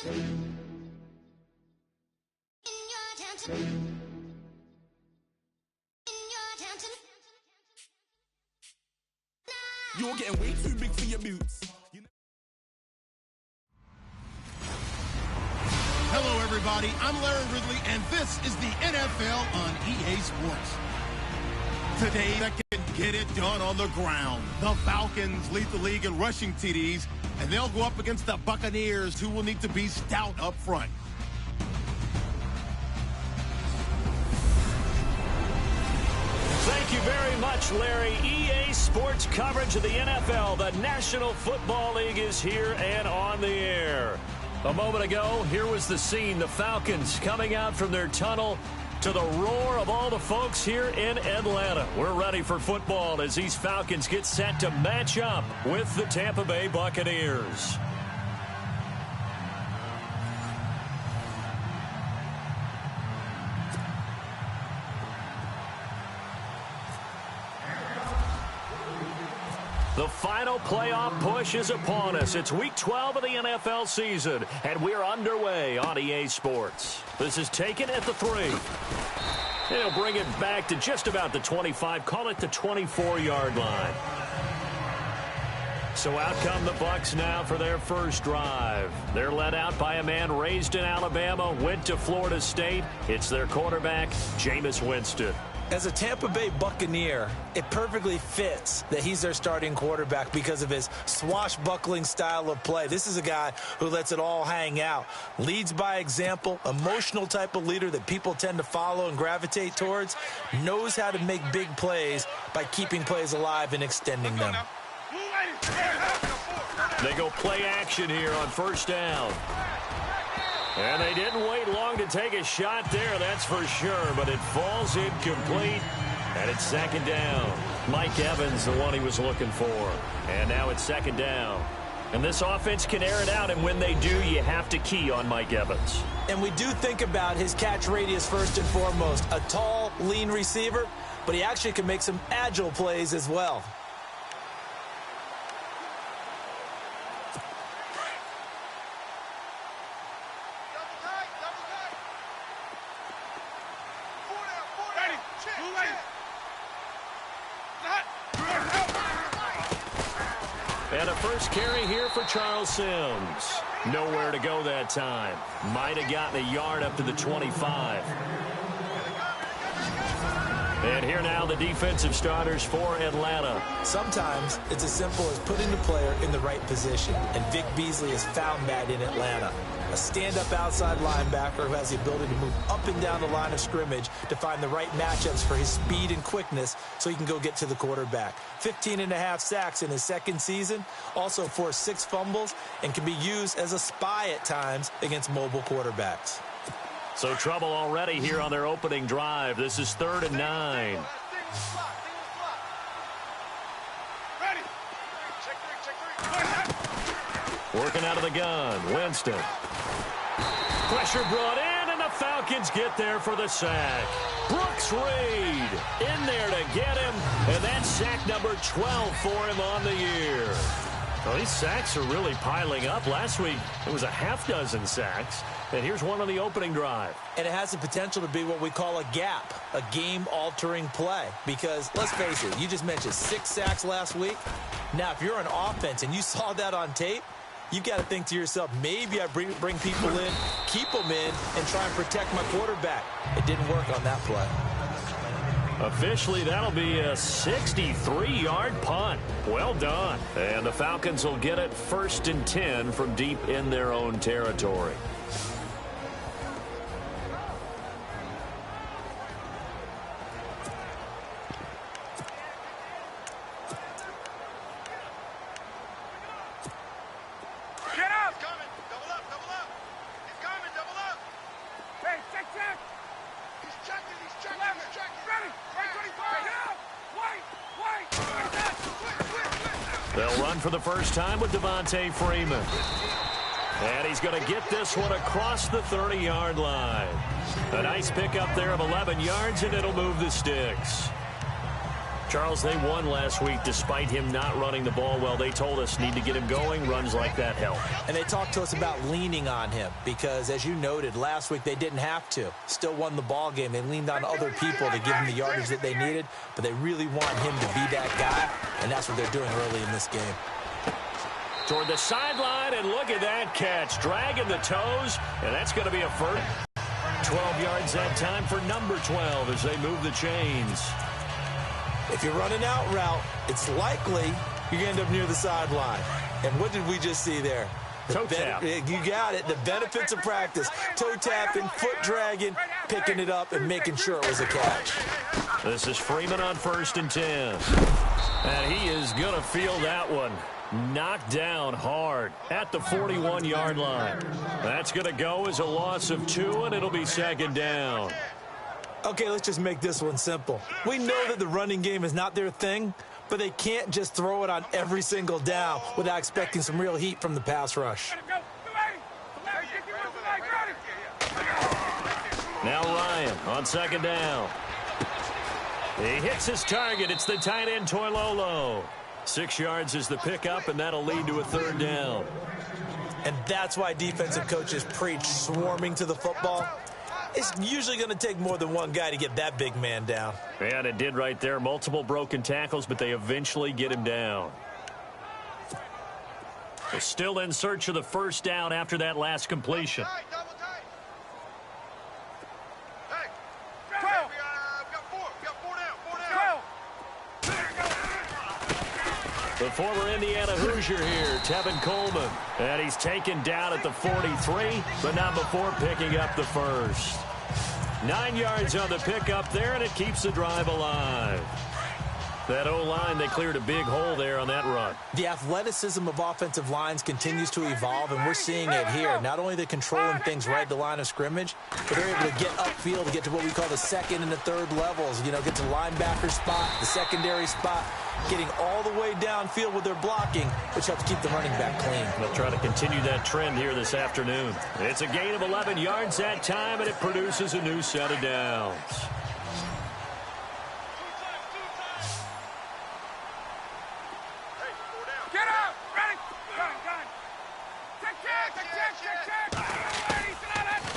You're getting way too big for your boots. Hello, everybody. I'm Larry Ridley, and this is the NFL on EA Sports. Today, that can get it done on the ground. The Falcons lead the league in rushing TDs, and they'll go up against the Buccaneers, who will need to be stout up front. Thank you very much, Larry. EA Sports coverage of the NFL. The National Football League is here and on the air. A moment ago, here was the scene. The Falcons coming out from their tunnel to the roar of all the folks here in Atlanta. We're ready for football as these Falcons get set to match up with the Tampa Bay Buccaneers. The final playoff push is upon us. It's Week 12 of the NFL season, and we're underway on EA Sports. This is taken at the 3. They'll bring it back to just about the 25, call it the 24-yard line. So out come the Bucs now for their first drive. They're led out by a man raised in Alabama, went to Florida State. It's their quarterback, Jameis Winston. As a Tampa Bay Buccaneer, it perfectly fits that he's their starting quarterback because of his swashbuckling style of play. This is a guy who lets it all hang out, leads by example, emotional type of leader that people tend to follow and gravitate towards, knows how to make big plays by keeping plays alive and extending them. They go play action here on first down. And they didn't wait long to take a shot there, that's for sure, but it falls incomplete, and it's second down. Mike Evans, the one he was looking for. And now it's second down. And this offense can air it out, and when they do, you have to key on Mike Evans. And we do think about his catch radius first and foremost. A tall, lean receiver, but he actually can make some agile plays as well. And a first carry here for Charles Sims. Nowhere to go that time. Might have gotten a yard up to the 25. And here now the defensive starters for Atlanta. Sometimes it's as simple as putting the player in the right position, and Vic Beasley has found that in Atlanta. A stand-up outside linebacker who has the ability to move up and down the line of scrimmage to find the right matchups for his speed and quickness so he can go get to the quarterback. 15.5 sacks in his second season, also forced 6 fumbles, and can be used as a spy at times against mobile quarterbacks. So trouble already here on their opening drive. This is 3rd and 9. Working out of the gun, Winston. Pressure brought in, and the Falcons get there for the sack. Brooks Reed in there to get him, and that's sack number 12 for him on the year. Well, these sacks are really piling up. Last week, it was a half dozen sacks, and here's one on the opening drive. And it has the potential to be what we call a gap, a game-altering play. Because, let's face it, you just mentioned 6 sacks last week. Now, if you're an offense and you saw that on tape, you've got to think to yourself, maybe I bring people in, keep them in, and try and protect my quarterback. It didn't work on that play. Officially, that'll be a 63-yard punt. Well done. And the Falcons will get it 1st and 10 from deep in their own territory. They'll run for the first time with Devontae Freeman. And he's going to get this one across the 30-yard line. A nice pickup there of 11 yards, and it'll move the sticks. Charles, they won last week despite him not running the ball well. They told us need to get him going. Runs like that help. And they talked to us about leaning on him because, as you noted, last week they didn't have to. Still won the ball game. They leaned on other people to give him the yardage that they needed, but they really want him to be that guy, and that's what they're doing early in this game. Toward the sideline, and look at that catch. Dragging the toes, and that's going to be a first. 12 yards that time for number 12 as they move the chains. If you're running out route, it's likely you're going to end up near the sideline. And what did we just see there? Toe tap. You got it. The benefits of practice. Toe tapping, foot dragging, picking it up, and making sure it was a catch. This is Freeman on 1st and 10. And he is going to feel that one. Knocked down hard at the 41-yard line. That's going to go as a loss of 2, and it'll be 2nd down. Okay, let's just make this one simple. We know that the running game is not their thing, but they can't just throw it on every single down without expecting some real heat from the pass rush. Now Ryan on 2nd down. He hits his target. It's the tight end, Toilolo. 6 yards is the pickup, and that'll lead to a 3rd down. And that's why defensive coaches preach swarming to the football. It's usually going to take more than one guy to get that big man down. And it did right there. Multiple broken tackles, but they eventually get him down. They're still in search of the 1st down after that last completion. The former Indiana Hoosier here, Tevin Coleman. And he's taken down at the 43, but not before picking up the 1st. 9 yards on the pickup there, and it keeps the drive alive. That O-line, they cleared a big hole there on that run. The athleticism of offensive lines continues to evolve, and we're seeing it here. Not only are they controlling things right at the line of scrimmage, but they're able to get upfield to get to what we call the 2nd and the 3rd levels. You know, get to the linebacker spot, the secondary spot, getting all the way downfield with their blocking, which helps keep the running back clean. They'll try to continue that trend here this afternoon. It's a gain of 11 yards that time, and it produces a new set of downs.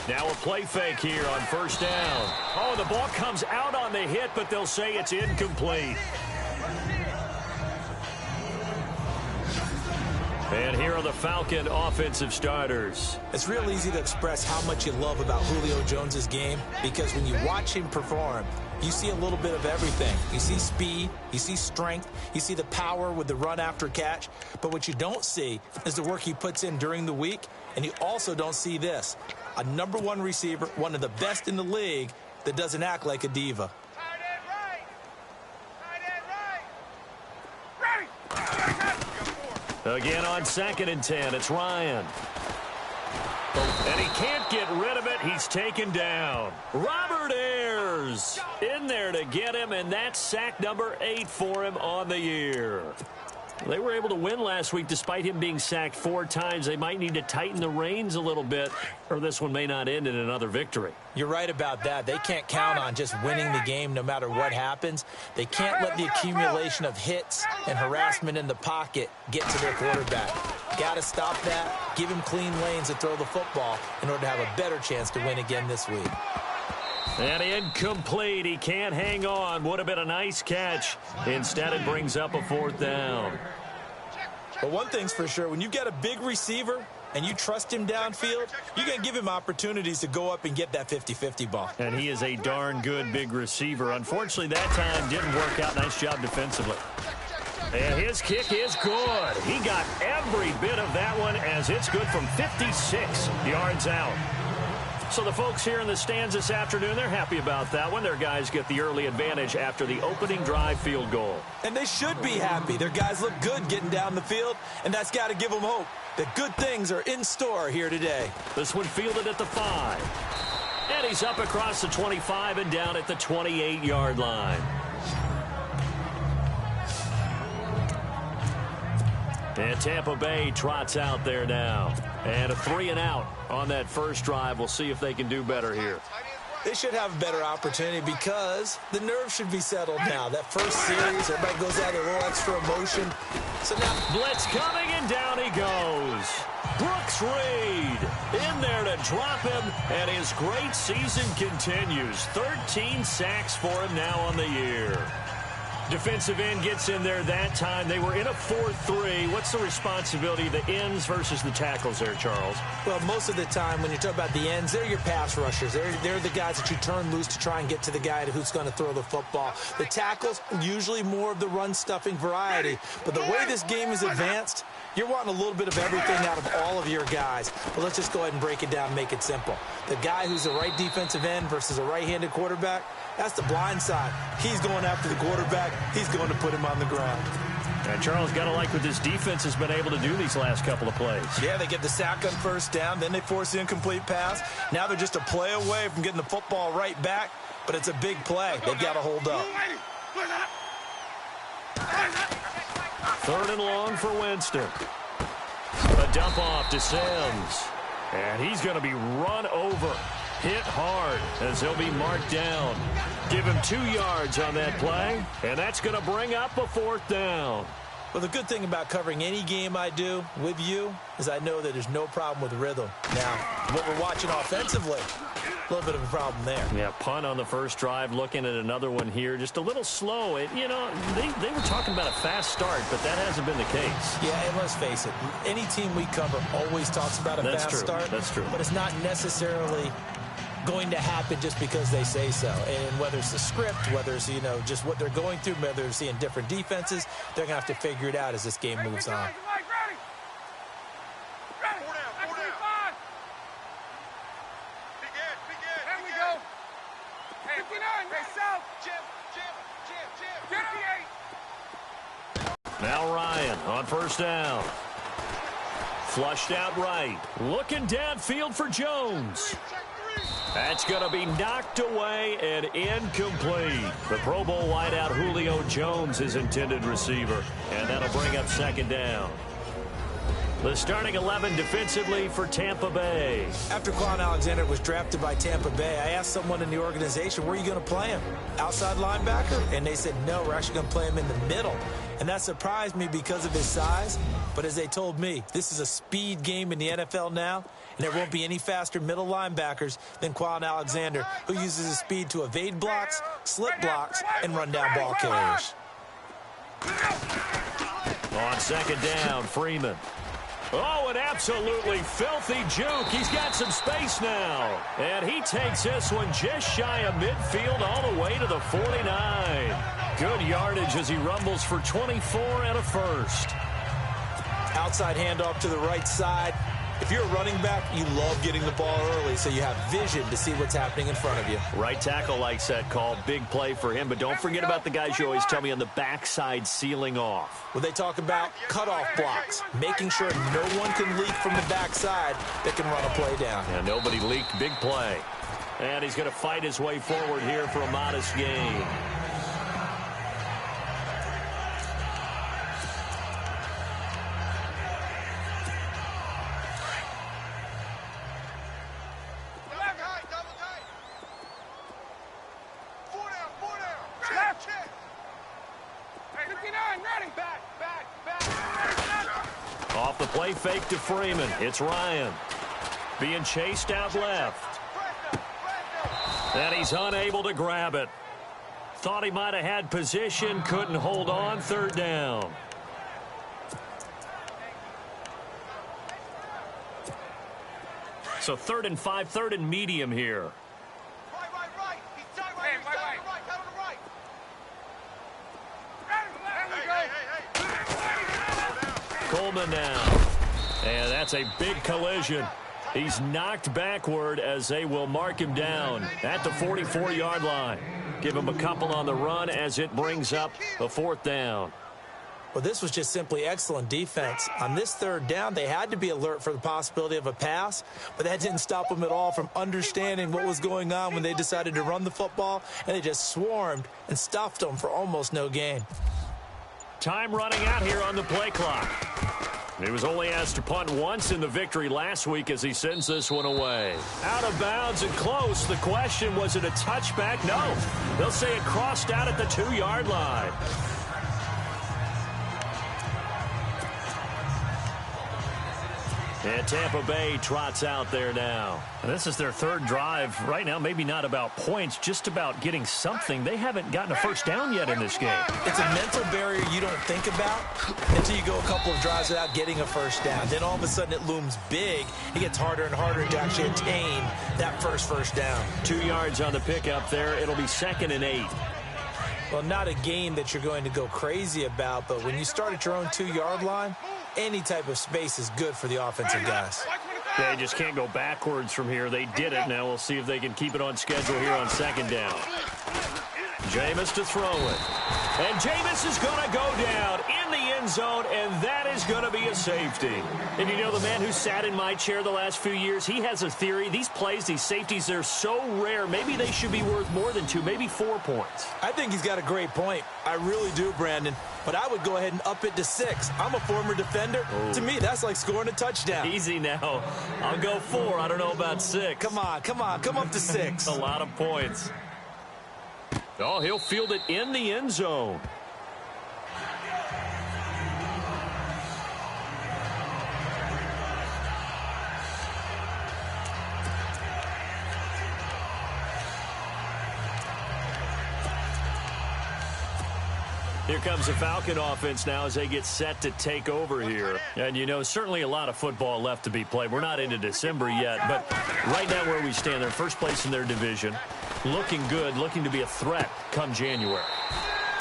Now a play fake here on 1st down. Oh, the ball comes out on the hit, but they'll say it's incomplete. And here are the Falcon offensive starters. It's real easy to express how much you love about Julio Jones's game because when you watch him perform, you see a little bit of everything. You see speed, you see strength, you see the power with the run after catch. But what you don't see is the work he puts in during the week, and you also don't see this. A #1 receiver, one of the best in the league, that doesn't act like a diva. Again on 2nd and 10, it's Ryan. And he can't get rid of it. He's taken down. Robert Ayers in there to get him, and that's sack number 8 for him on the year. They were able to win last week despite him being sacked 4 times. They might need to tighten the reins a little bit, or this one may not end in another victory. You're right about that. They can't count on just winning the game no matter what happens. They can't let the accumulation of hits and harassment in the pocket get to their quarterback. Got to stop that, give him clean lanes to throw the football in order to have a better chance to win again this week. And incomplete. He can't hang on. Would have been a nice catch. Instead, it brings up a 4th down. But one thing's for sure, when you've got a big receiver and you trust him downfield, you're going to give him opportunities to go up and get that 50-50 ball. And he is a darn good big receiver. Unfortunately, that time didn't work out. Nice job defensively. And his kick is good. He got every bit of that one as it's good from 56 yards out. So the folks here in the stands this afternoon, they're happy about that one. Their guys get the early advantage after the opening drive field goal. And they should be happy. Their guys look good getting down the field, and that's got to give them hope that good things are in store here today. This one fielded at the 5. And he's up across the 25 and down at the 28-yard line. And Tampa Bay trots out there now. And a 3 and out on that first drive. We'll see if they can do better here. They should have a better opportunity because the nerves should be settled now. That first series, everybody goes out with a little extra emotion. So now blitz coming, and down he goes. Brooks Reed in there to drop him, and his great season continues. 13 sacks for him now on the year. Defensive end gets in there that time. They were in a 4-3. What's the responsibility of the ends versus the tackles there, Charles? Well, most of the time when you talk about the ends, they're your pass rushers. They're the guys that you turn loose to try and get to the guy who's going to throw the football. The tackles, usually more of the run-stuffing variety. But the way this game is advanced, you're wanting a little bit of everything out of all of your guys. But let's just go ahead and break it down and make it simple. The guy who's the right defensive end versus a right-handed quarterback, that's the blind side. He's going after the quarterback. He's going to put him on the ground. And Charles, got to like what this defense has been able to do these last couple of plays. Yeah, they get the sack on first down. Then they force the incomplete pass. Now they're just a play away from getting the football right back. But it's a big play. They've got to hold up. 3rd and long for Winston. A dump off to Sims. And he's going to be run over. Hit hard as he'll be marked down. Give him 2 yards on that play, and that's going to bring up a 4th down. Well, the good thing about covering any game I do with you is I know that there's no problem with rhythm. Now, what we're watching offensively, a little bit of a problem there. Yeah, punt on the first drive, looking at another one here. Just a little slow. You know, they were talking about a fast start, but that hasn't been the case. Yeah, and let's face it, any team we cover always talks about a fast start. That's true. But it's not necessarily going to happen just because they say so. And whether it's the script, whether it's, just what they're going through, whether they're seeing different defenses, they're going to have to figure it out as this game moves on. Now Ryan on first down. Flushed out right. Looking downfield for Jones. That's going to be knocked away and incomplete. The Pro Bowl wideout Julio Jones is intended receiver. And that'll bring up 2nd down. The starting 11 defensively for Tampa Bay. After Quan Alexander was drafted by Tampa Bay, I asked someone in the organization, where are you going to play him? Outside linebacker? And they said, no, we're actually going to play him in the middle. And that surprised me because of his size. But as they told me, this is a speed game in the NFL now, and there won't be any faster middle linebackers than Quan Alexander, who uses his speed to evade blocks, slip blocks, and run down ball carriers. On 2nd down, Freeman. Oh, an absolutely filthy juke. He's got some space now. And he takes this one just shy of midfield all the way to the 49. Good yardage as he rumbles for 24 and a first. Outside handoff to the right side. If you're a running back, you love getting the ball early so you have vision to see what's happening in front of you. Right tackle likes that call. Big play for him. But don't forget about the guys you always tell me on the backside sealing off. When they talk about cutoff blocks, making sure no one can leak from the backside that can run a play down. Yeah, nobody leaked. Big play. And he's going to fight his way forward here for a modest gain. Off the play fake to Freeman. It's Ryan. Being chased out left. And he's unable to grab it. Thought he might have had position. Couldn't hold on. 3rd down. So 3rd and 5, 3rd and medium here. Right. He's tight right. He's tight on the right. Tight on the right. Coleman now. And that's a big collision. He's knocked backward as they will mark him down at the 44-yard line. Give him a couple on the run as it brings up a 4th down. Well, this was just simply excellent defense. On this 3rd down, they had to be alert for the possibility of a pass, but that didn't stop them at all from understanding what was going on when they decided to run the football, and they just swarmed and stuffed them for almost no gain. Time running out here on the play clock. He was only asked to punt once in the victory last week as he sends this one away. Out of bounds and close. The question, was it a touchback? No. They'll say it crossed out at the 2-yard line. And Tampa Bay trots out there now. And this is their third drive right now. Maybe not about points, just about getting something. They haven't gotten a first down yet in this game. It's a mental barrier you don't think about until you go a couple of drives without getting a first down. Then all of a sudden it looms big. It gets harder and harder to actually attain that first down. 2 yards on the pickup there. It'll be 2nd and 8. Well, not a game that you're going to go crazy about, but when you start at your own 2-yard line, any type of space is good for the offensive guys. They just can't go backwards from here. They did it. Now we'll see if they can keep it on schedule here on 2nd down. Jameis to throw it. And Jameis is going to go down in the end zone, and that is going to be a safety. And you know, the man who sat in my chair the last few years, he has a theory. These plays, these safeties, they're so rare. Maybe they should be worth more than 2, maybe 4 points. I think he's got a great point. I really do, Brandon. But I would go ahead and up it to 6. I'm a former defender. To me, that's like scoring a touchdown. Easy now. I'll go 4. I don't know about 6. Come on. Come up to 6. A lot of points. Oh, he'll field it in the end zone. Here comes the Falcon offense now as they get set to take over here. And, you know, certainly a lot of football left to be played. We're not into December yet, but right now where we stand, they're first place in their division. Looking good, looking to be a threat come January.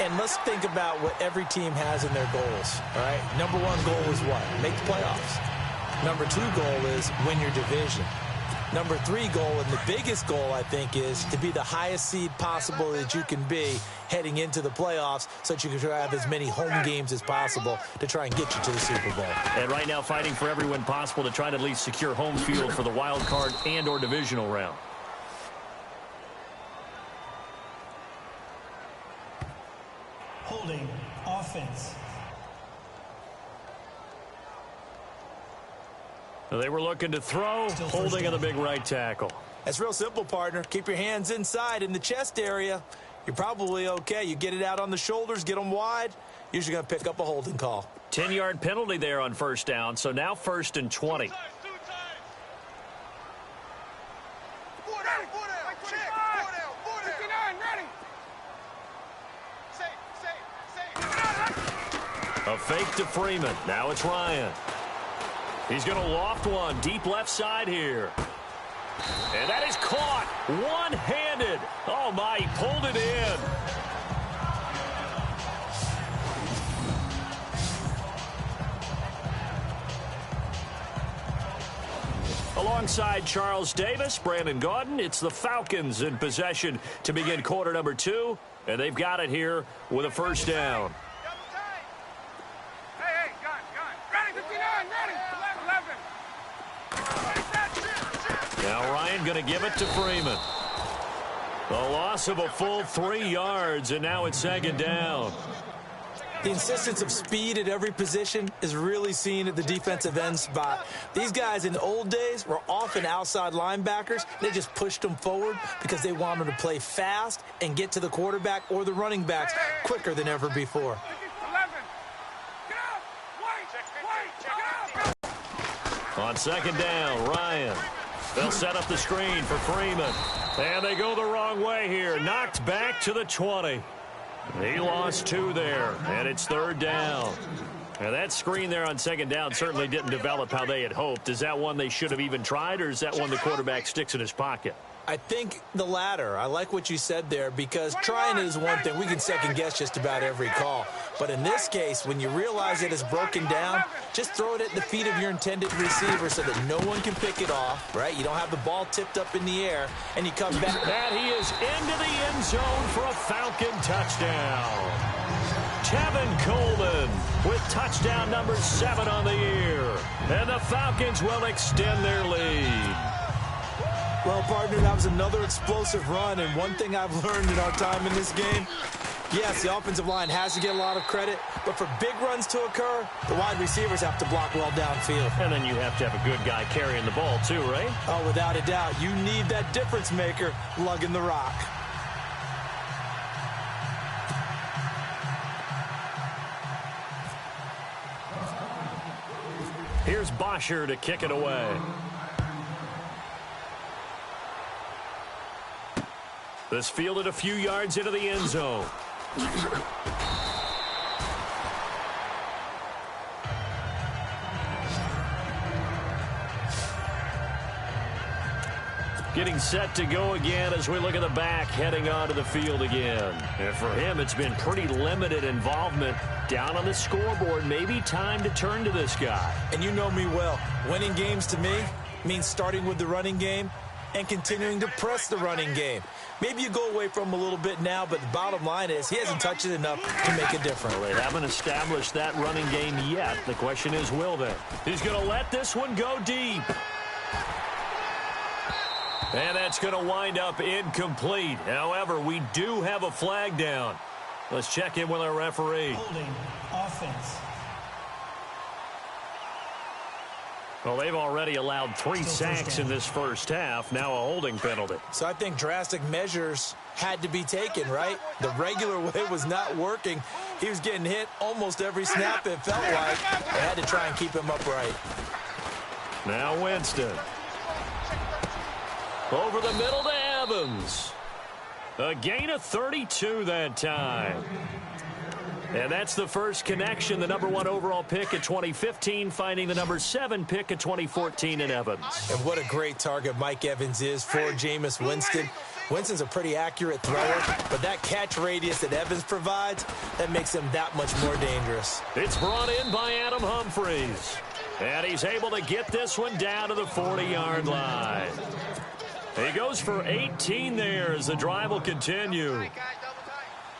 And let's think about what every team has in their goals, all right? Number 1 goal is what? Make the playoffs. Number 2 goal is win your division. Number 3 goal, and the biggest goal, I think, is to be the highest seed possible that you can be heading into the playoffs so that you can try to have as many home games as possible to try and get you to the Super Bowl. And right now fighting for every win possible to try to at least secure home field for the wild card and or divisional round. Holding offense. They were looking to throw, holding on the big right tackle. That's real simple, partner. Keep your hands inside in the chest area. You're probably okay. You get it out on the shoulders, get them wide. Usually going to pick up a holding call. 10-yard penalty there on first down, so now 1st and 20. A fake to Freeman. Now it's Ryan. He's going to loft one deep left side here. And that is caught one-handed. Oh, my, he pulled it in. Alongside Charles Davis, Brandon Gaudin, it's the Falcons in possession to begin quarter number 2. And they've got it here with a first down. Now Ryan going to give it to Freeman. The loss of a full 3 yards, and now it's 2nd down. The insistence of speed at every position is really seen at the defensive end spot. These guys in the old days were often outside linebackers. They just pushed them forward because they wanted to play fast and get to the quarterback or the running backs quicker than ever before. On 2nd down, Ryan. They'll set up the screen for Freeman. And they go the wrong way here. Knocked back to the 20. He lost 2 there, and it's 3rd down. And that screen there on 2nd down certainly didn't develop how they had hoped. Is that one they should have even tried, or is that one the quarterback sticks in his pocket? I think the latter. I like what you said there, because trying it is one thing. We can second guess just about every call. But in this case, when you realize it is broken down, just throw it at the feet of your intended receiver so that no one can pick it off, right? You don't have the ball tipped up in the air, and you come back. And he is into the end zone for a Falcon touchdown. Tevin Coleman with touchdown number 7 on the year. And the Falcons will extend their lead. Well, partner, that was another explosive run, and one thing I've learned in our time in this game, Yes, the offensive line has to get a lot of credit, but for big runs to occur, the wide receivers have to block well downfield. And then you have to have a good guy carrying the ball too, right? Oh, without a doubt. You need that difference maker lugging the rock. Here's Bosher to kick it away. This fielded a few yards into the end zone. Getting set to go again as we look at the back heading onto the field again. And for him, it's been pretty limited involvement down on the scoreboard. Maybe time to turn to this guy. And you know me well. Winning games to me means starting with the running game and continuing to press the running game. Maybe you go away from him a little bit now, but the bottom line is he hasn't touched it enough to make a difference. Well, they haven't established that running game yet. The question is, will they? He's going to let this one go deep. And that's going to wind up incomplete. However, we do have a flag down. Let's check in with our referee. Holding offense. Well, they've already allowed 3 sacks in this first half. Now a holding penalty. So I think drastic measures had to be taken, right? The regular way was not working. He was getting hit almost every snap, it felt like. They had to try and keep him upright. Now Winston. Over the middle to Evans. A gain of 32 that time. And that's the first connection, the #1 overall pick in 2015, finding the #7 pick in 2014 in Evans. And what a great target Mike Evans is for Jameis Winston. Winston's a pretty accurate thrower, but that catch radius that Evans provides, that makes him that much more dangerous. It's brought in by Adam Humphries. And he's able to get this one down to the 40-yard line. He goes for 18 there as the drive will continue.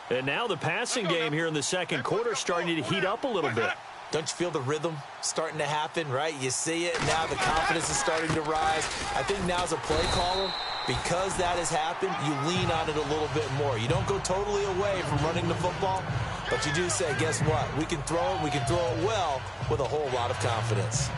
And now the passing game here in the second quarter starting to heat up a little bit. Don't you feel the rhythm starting to happen, right? You see it, now the confidence is starting to rise. I think now's a play caller. Because that has happened, you lean on it a little bit more. You don't go totally away from running the football, but you do say, guess what? We can throw it well with a whole lot of confidence.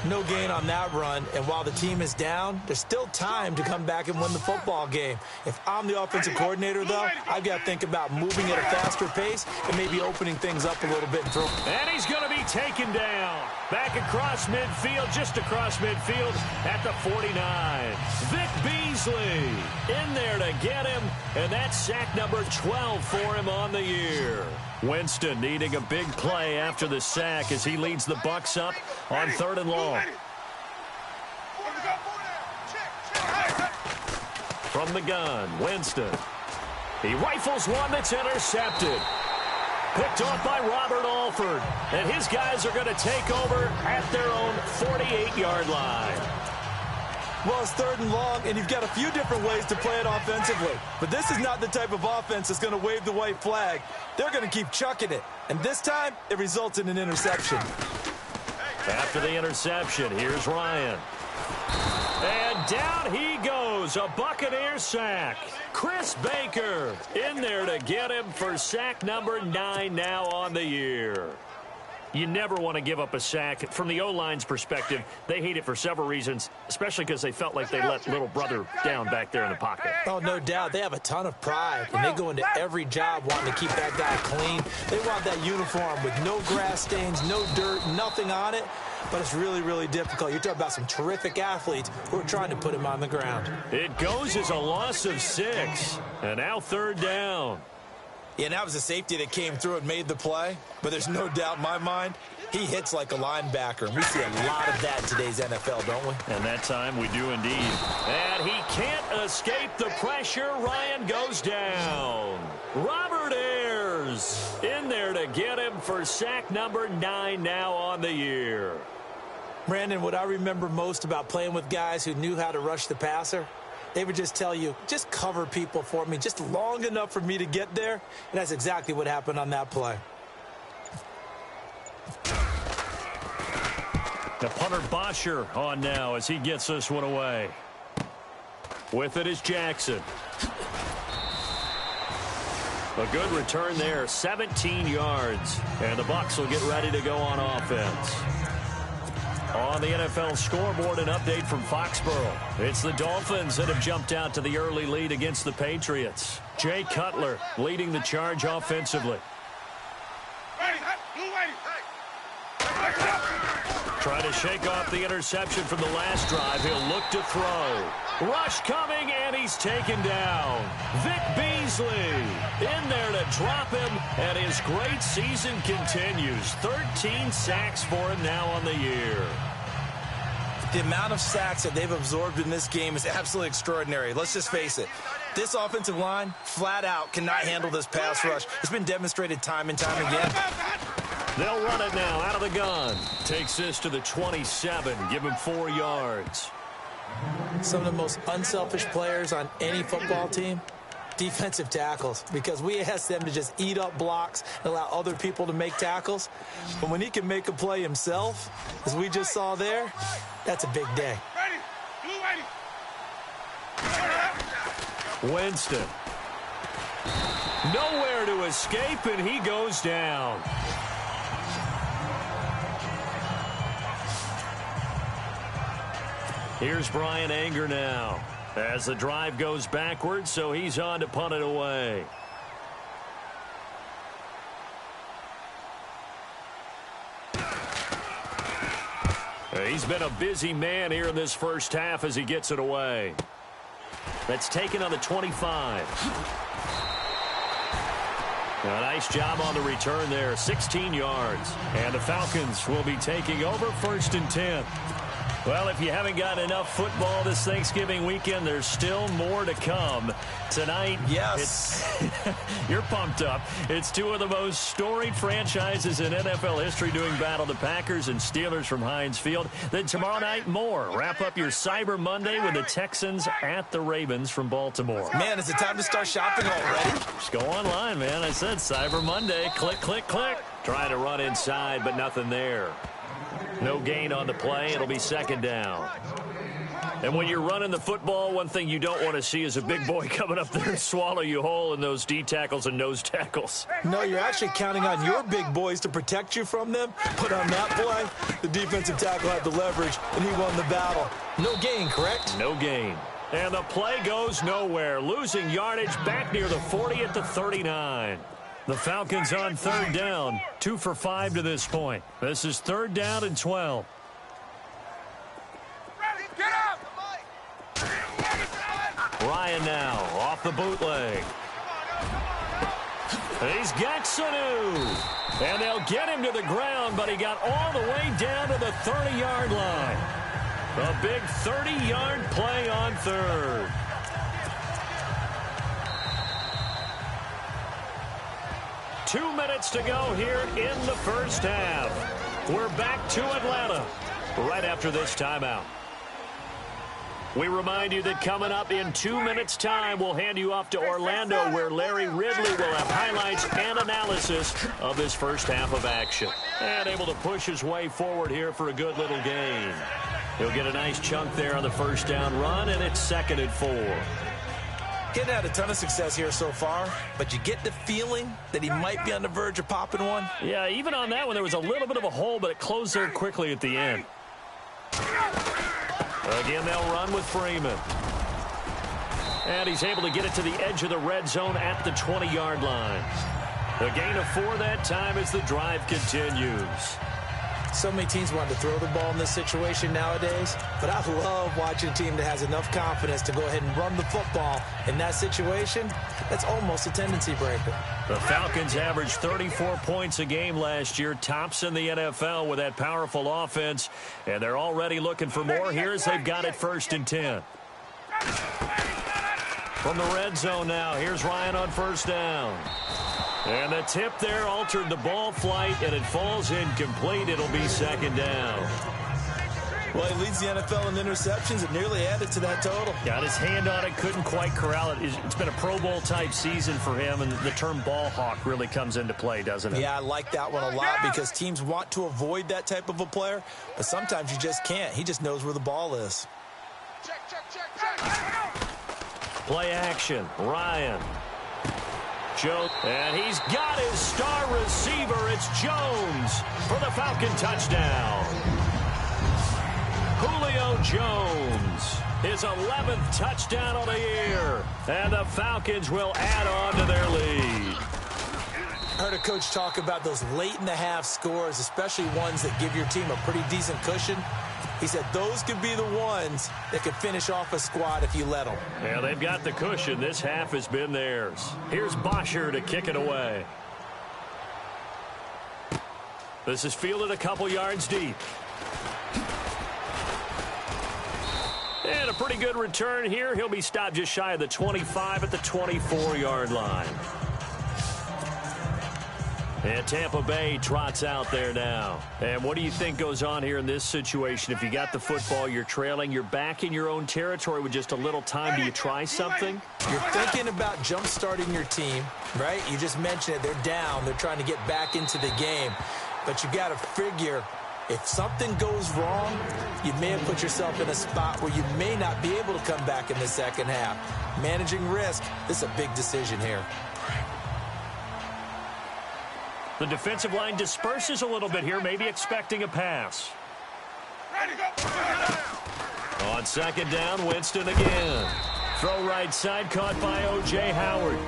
No gain on that run, and while the team is down, there's still time to come back and win the football game. If I'm the offensive coordinator, though, I've got to think about moving at a faster pace and maybe opening things up a little bit. And he's going to be taken down. Back across midfield, just across midfield at the 49. Vic Beasley in there to get him, and that's sack #12 for him on the year. Winston needing a big play after the sack as he leads the Bucs up on 3rd and long. From the gun, Winston. He rifles one that's intercepted. Picked off by Robert Alford. And his guys are going to take over at their own 48-yard line. Well, it's 3rd and long, and you've got a few different ways to play it offensively. But this is not the type of offense that's going to wave the white flag. They're going to keep chucking it. And this time, it results in an interception. After the interception, here's Ryan. And down he goes, a Buccaneer sack. Chris Baker in there to get him for sack #9 now on the year. You never want to give up a sack. From the O-line's perspective, they hate it for several reasons, especially because they felt like they let little brother down back there in the pocket. Oh, no doubt. They have a ton of pride, and they go into every job wanting to keep that guy clean. They want that uniform with no grass stains, no dirt, nothing on it. But it's really, really difficult. You're talking about some terrific athletes who are trying to put him on the ground. It goes as a loss of 6. And now 3rd down. Yeah, and that was a safety that came through and made the play. But there's no doubt in my mind, he hits like a linebacker. And we see a lot of that in today's NFL, don't we? And that time we do indeed. And he can't escape the pressure. Ryan goes down. Robert Ayers in there to get him for sack #9 now on the year. Brandon, what I remember most about playing with guys who knew how to rush the passer, they would just tell you, just cover people for me, just long enough for me to get there. And that's exactly what happened on that play. The punter Bosher on now as he gets this one away. With it is Jackson. A good return there, 17 yards. And the Bucs will get ready to go on offense. On the NFL scoreboard, an update from Foxborough. It's the Dolphins that have jumped out to the early lead against the Patriots. Jay Cutler leading the charge offensively. Trying to shake off the interception from the last drive. He'll look to throw. Rush coming, and he's taken down. Vic Beasley in there to drop him, and his great season continues. 13 sacks for him now on the year. The amount of sacks that they've absorbed in this game is absolutely extraordinary. Let's just face it. This offensive line, flat out, cannot handle this pass rush. It's been demonstrated time and time again. They'll run it now out of the gun. Takes this to the 27. Give him 4 yards. Some of the most unselfish players on any football team, defensive tackles, because we ask them to just eat up blocks and allow other people to make tackles. But when he can make a play himself, as we just saw there, that's a big day. Winston. Nowhere to escape, and he goes down. Here's Brian Anger now as the drive goes backwards, so he's on to punt it away. He's been a busy man here in this first half as he gets it away. That's taken on the 25. A nice job on the return there, 16 yards. And the Falcons will be taking over 1st and 10. Well, if you haven't got enough football this Thanksgiving weekend, there's still more to come. Tonight, yes, you're pumped up. It's two of the most storied franchises in NFL history doing battle, the Packers and Steelers from Heinz Field. Then tomorrow night, more. Wrap up your Cyber Monday with the Texans at the Ravens from Baltimore. Man, is it time to start shopping already? Just go online, man. I said Cyber Monday. Click, click, click. Trying to run inside, but nothing there. No gain on the play. It'll be 2nd down. And when you're running the football, one thing you don't want to see is a big boy coming up there and swallow you whole in those D tackles and nose tackles. No, you're actually counting on your big boys to protect you from them. But on that play, the defensive tackle had the leverage, and he won the battle. No gain, correct? No gain. And the play goes nowhere. Losing yardage back near the 40 at the 39. The Falcons on 3rd down. 2 for 5 to this point. This is 3rd down and 12. Ryan now off the bootleg. He's got Sanu. And they'll get him to the ground, but he got all the way down to the 30-yard line. A big 30-yard play on 3rd. Two minutes to go here in the first half. We're back to Atlanta right after this timeout. We remind you that coming up in 2 minutes' time, we'll hand you off to Orlando, where Larry Ridley will have highlights and analysis of this first half of action. And able to push his way forward here for a good little gain. He'll get a nice chunk there on the first down run, and it's 2nd and 4. Getting had a ton of success here so far, but you get the feeling that he might be on the verge of popping one. Yeah, even on that one, there was a little bit of a hole, but it closed there quickly at the end. Again, they'll run with Freeman. And he's able to get it to the edge of the red zone at the 20-yard line. A gain of 4 that time as the drive continues. So many teams want to throw the ball in this situation nowadays, but I love watching a team that has enough confidence to go ahead and run the football. In that situation, that's almost a tendency breaker. The Falcons averaged 34 points a game last year, tops in the NFL with that powerful offense, and they're already looking for more here as they've got it 1st and 10. From the red zone now, here's Ryan on 1st down. And the tip there altered the ball flight, and it falls incomplete. It'll be 2nd down. Well, he leads the NFL in interceptions and nearly added to that total. Got his hand on it, couldn't quite corral it. It's been a Pro Bowl-type season for him, and the term ball hawk really comes into play, doesn't it? Yeah, I like that one a lot because teams want to avoid that type of a player, but sometimes you just can't. He just knows where the ball is. Check. Play action, Ryan. Jones, and he's got his star receiver. It's Jones for the Falcon touchdown. Julio Jones, his 11th touchdown of the year. And the Falcons will add on to their lead. I heard a coach talk about those late-in-the-half scores, especially ones that give your team a pretty decent cushion. He said those could be the ones that could finish off a squad if you let them. Yeah, they've got the cushion. This half has been theirs. Here's Bosher to kick it away. This is fielded a couple yards deep. And a pretty good return here. He'll be stopped just shy of the 25 at the 24-yard line. And Tampa Bay trots out there now. And what do you think goes on here in this situation? If you got the football, you're trailing, you're back in your own territory with just a little time. Do you try something? You're thinking about jump-starting your team, right? You just mentioned it. They're down. They're trying to get back into the game. But you got to figure, if something goes wrong, you may have put yourself in a spot where you may not be able to come back in the second half. Managing risk, this is a big decision here. The defensive line disperses a little bit here, maybe expecting a pass. On second down, Winston again. Throw right side, caught by O.J. Howard.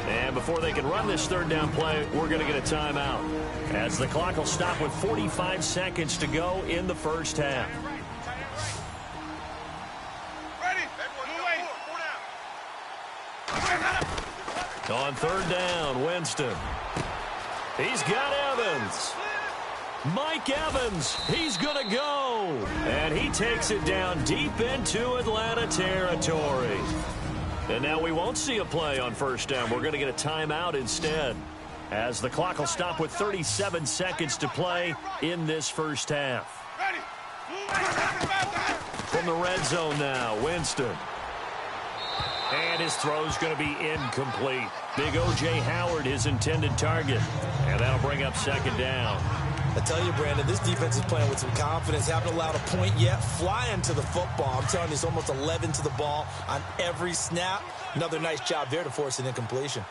And before they can run this third down play, we're going to get a timeout, as the clock will stop with 45 seconds to go in the first half. On third down, Winston. He's got Evans. Mike Evans, he's going to go. And he takes it down deep into Atlanta territory. And now we won't see a play on first down. We're going to get a timeout instead, as the clock will stop with 37 seconds to play in this first half. From the red zone now, Winston. And his throw's going to be incomplete. Big O.J. Howard, his intended target. And that'll bring up second down. I tell you, Brandon, this defense is playing with some confidence. Haven't allowed a point yet. Flying to the football. I'm telling you, it's almost 11 to the ball on every snap. Another nice job there to force an incompletion.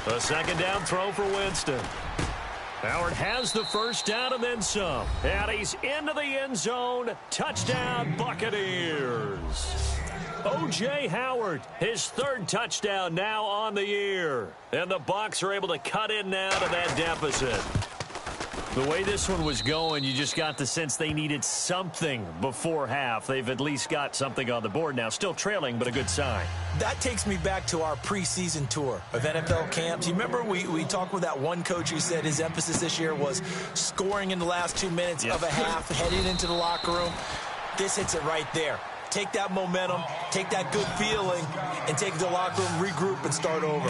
A second down throw for Winston. Howard has the first down and then some. And he's into the end zone. Touchdown, Buccaneers. O.J. Howard, his third touchdown now on the year. And the Bucs are able to cut in now to that deficit. The way this one was going, you just got the sense they needed something before half. They've at least got something on the board now. Still trailing, but a good sign. That takes me back to our preseason tour of NFL camps. You remember we talked with that one coach who said his emphasis this year was scoring in the last 2 minutes of a half, heading into the locker room. This hits it right there. Take that momentum, take that good feeling, and take it to the locker room, regroup, and start over.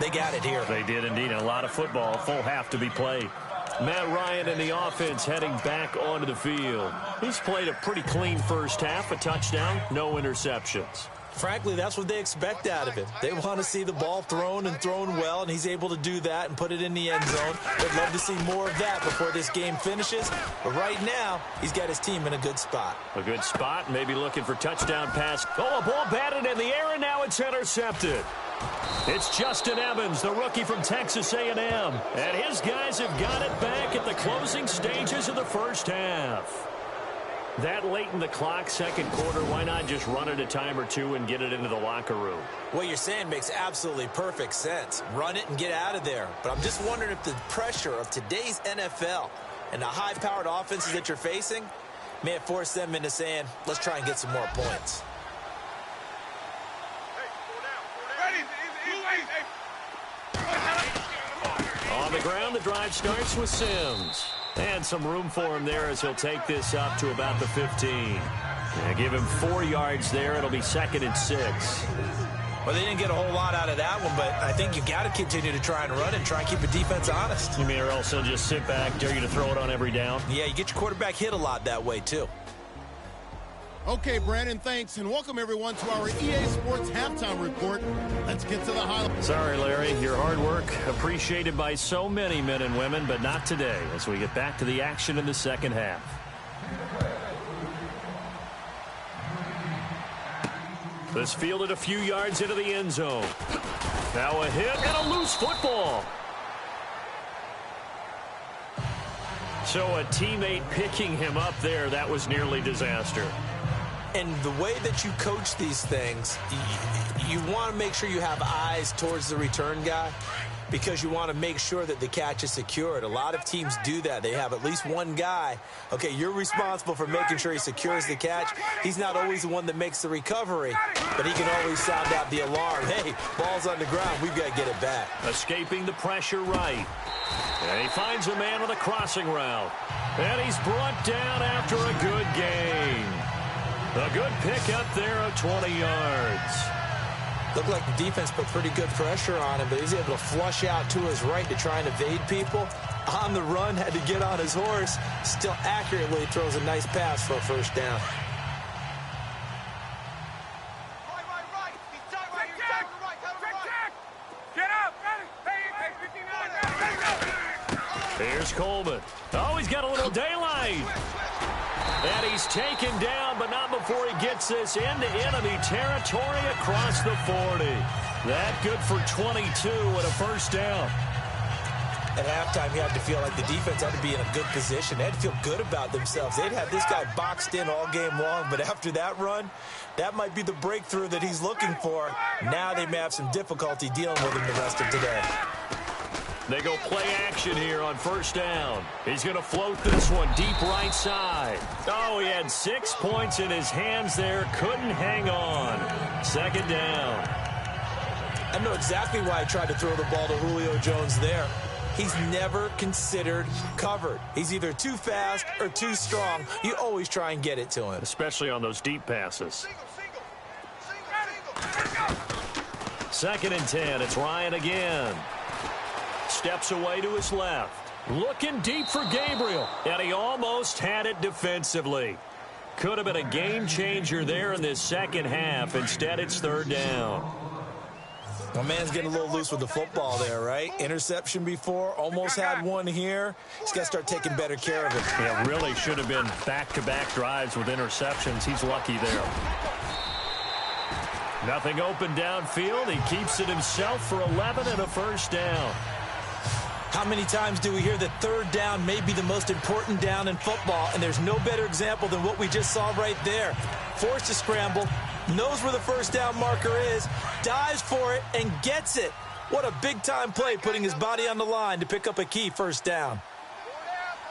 They got it here. They did indeed. A lot of football, full half to be played. Matt Ryan and the offense heading back onto the field. He's played a pretty clean first half, a touchdown, no interceptions. Frankly, that's what they expect out of him. They want to see the ball thrown and thrown well, and he's able to do that and put it in the end zone. They'd love to see more of that before this game finishes. But right now, he's got his team in a good spot. A good spot, maybe looking for touchdown pass. Oh, a ball batted in the air, and now it's intercepted. It's Justin Evans, the rookie from Texas A&M. And his guys have got it back at the closing stages of the first half. That late in the clock, second quarter, why not just run it a time or two and get it into the locker room? What you're saying makes absolutely perfect sense. Run it and get out of there. But I'm just wondering if the pressure of today's NFL and the high-powered offenses that you're facing may have forced them into saying, let's try and get some more points. On the ground, the drive starts with Sims. And some room for him there as he'll take this up to about the 15. And give him 4 yards there. It'll be second and 6. Well, they didn't get a whole lot out of that one, but I think you got to continue to try and run it, try and keep the defense honest. You mean, or else he'll just sit back, dare you to throw it on every down? Yeah, you get your quarterback hit a lot that way, too. Okay, Brandon, thanks, and welcome everyone to our EA Sports Halftime Report. Let's get to the highlights. Sorry, Larry, your hard work appreciated by so many men and women, but not today as we get back to the action in the second half. This fielded a few yards into the end zone. Now a hit and a loose football. So a teammate picking him up there, that was nearly disaster. And the way that you coach these things, you want to make sure you have eyes towards the return guy because you want to make sure that the catch is secured. A lot of teams do that. They have at least one guy. Okay, you're responsible for making sure he secures the catch. He's not always the one that makes the recovery, but he can always sound out the alarm. Hey, ball's on the ground. We've got to get it back. Escaping the pressure right. And he finds a man on the crossing route. And he's brought down after a good gain. A good pickup there of 20 yards. Looked like the defense put pretty good pressure on him, but he's able to flush out to his right to try and evade people. On the run, had to get on his horse. Still accurately throws a nice pass for a first down. Right. He's tight right. You're tight right. Get up. Hey, 59. Here's Coleman. Oh, he's got a little daylight. And he's taken down, but not before he gets this into enemy territory across the 40. That good for 22 and a first down. At halftime, you had to feel like the defense had to be in a good position. They had to feel good about themselves. They'd have this guy boxed in all game long, but after that run, that might be the breakthrough that he's looking for. Now they may have some difficulty dealing with him the rest of today. They go play action here on first down. He's going to float this one deep right side. Oh, he had 6 points in his hands there. Couldn't hang on. Second down. I know exactly why I tried to throw the ball to Julio Jones there. He's never considered covered. He's either too fast or too strong. You always try and get it to him. Especially on those deep passes. Second and 10. It's Ryan again. Steps away to his left. Looking deep for Gabriel. And he almost had it defensively. Could have been a game changer there in this second half. Instead, it's third down. My man's getting a little loose with the football there, right? Interception before, almost had one here. He's got to start taking better care of it. Yeah, really should have been back-to-back drives with interceptions. He's lucky there. Nothing open downfield. He keeps it himself for 11 and a first down. How many times do we hear that third down may be the most important down in football, and there's no better example than what we just saw right there. Forced to scramble, knows where the first down marker is, dives for it, and gets it. What a big-time play, putting his body on the line to pick up a key first down.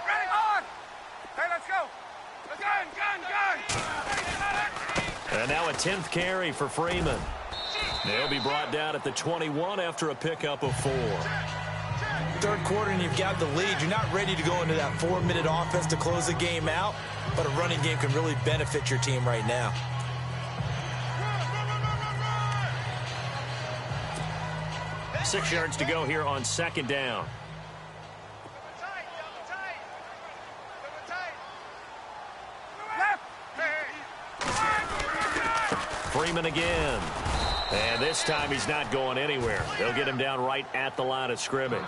Ready, on. Hey, let's go. Gun. And now a 10th carry for Freeman. They'll be brought down at the 21 after a pickup of 4. Third quarter and you've got the lead. You're not ready to go into that 4-minute offense to close the game out, but a running game can really benefit your team right now. Run. 6 yards to go here on second down. Freeman again. And this time he's not going anywhere. They'll get him down right at the line of scrimmage.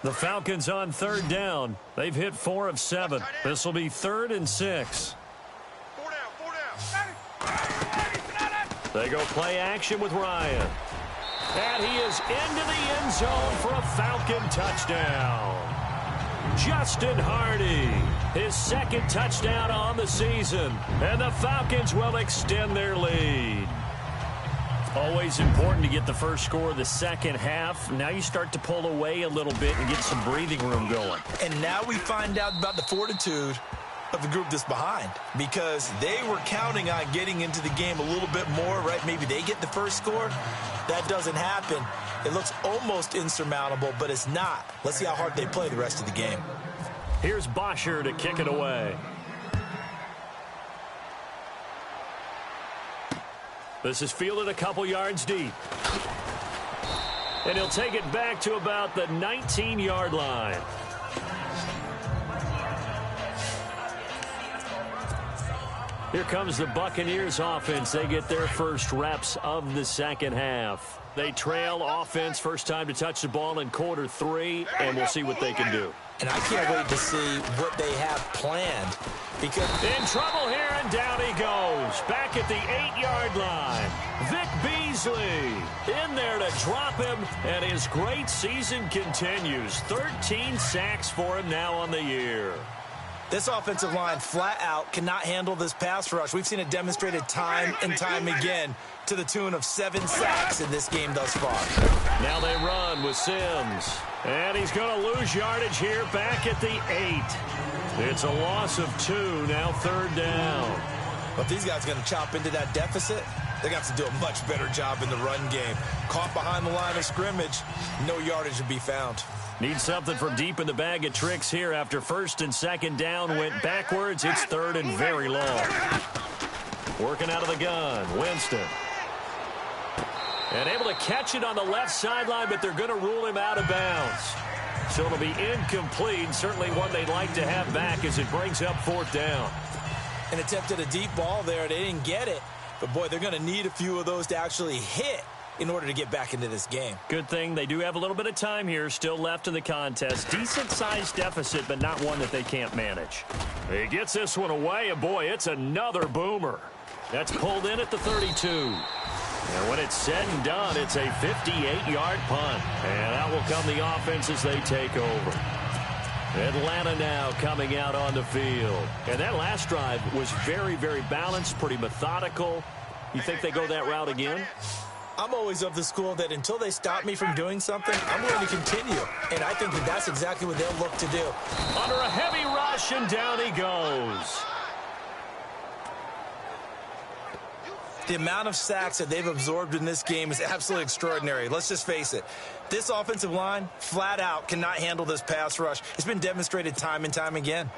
The Falcons on third down. They've hit 4 of 7. This will be 3rd and 6. 4 down. They go play action with Ryan. And he is into the end zone for a Falcon touchdown. Justin Hardy, his 2nd touchdown on the season. And the Falcons will extend their lead. Always important to get the first score of the second half. Now you start to pull away a little bit and get some breathing room going. And now we find out about the fortitude of the group that's behind, because they were counting on getting into the game a little bit more, right? Maybe they get the first score. That doesn't happen. It looks almost insurmountable, but it's not. Let's see how hard they play the rest of the game. Here's Bosher to kick it away. This is fielded a couple yards deep. And he'll take it back to about the 19-yard line. Here comes the Buccaneers offense. They get their first reps of the second half. They trail offense first time to touch the ball in quarter 3, and we'll see what they can do. And I can't wait to see what they have planned. Because in trouble here, and down he goes. Back at the 8-yard line. Vic Beasley in there to drop him, and his great season continues. 13 sacks for him now on the year. this offensive line flat out cannot handle this pass rush. We've seen it demonstrated time and time again to the tune of 7 sacks in this game thus far. Now they run with Sims. And he's going to lose yardage here back at the 8. It's a loss of 2, now 3rd down. But if these guys are going to chop into that deficit, they're going to have to do a much better job in the run game. Caught behind the line of scrimmage, no yardage to be found. Need something from deep in the bag of tricks here after 1st and 2nd down went backwards. It's 3rd and very long. Working out of the gun, Winston. And able to catch it on the left sideline, but they're going to rule him out of bounds. So it'll be incomplete. Certainly one they'd like to have back as it brings up 4th down. An attempt at a deep ball there. They didn't get it. But, boy, they're going to need a few of those to actually hit in order to get back into this game. Good thing they do have a little bit of time here still left in the contest. Decent-sized deficit, but not one that they can't manage. He gets this one away, and, boy, it's another boomer. That's pulled in at the 32. And when it's said and done, it's a 58-yard punt. And out will come the offense as they take over. Atlanta now coming out on the field. And that last drive was very, very balanced, pretty methodical. You think they go that route again? I'm always of the school that until they stop me from doing something, I'm going to continue. And I think that that's exactly what they'll look to do. Under a heavy rush, and down he goes. The amount of sacks that they've absorbed in this game is absolutely extraordinary. Let's just face it. This offensive line, flat out, cannot handle this pass rush. It's been demonstrated time and time again.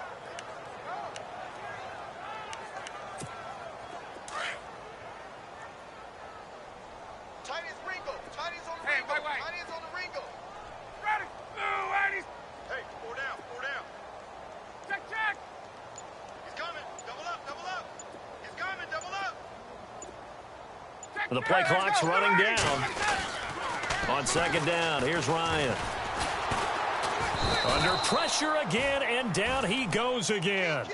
The play clock's running down. On 2nd down, here's Ryan. Under pressure again, and down he goes again.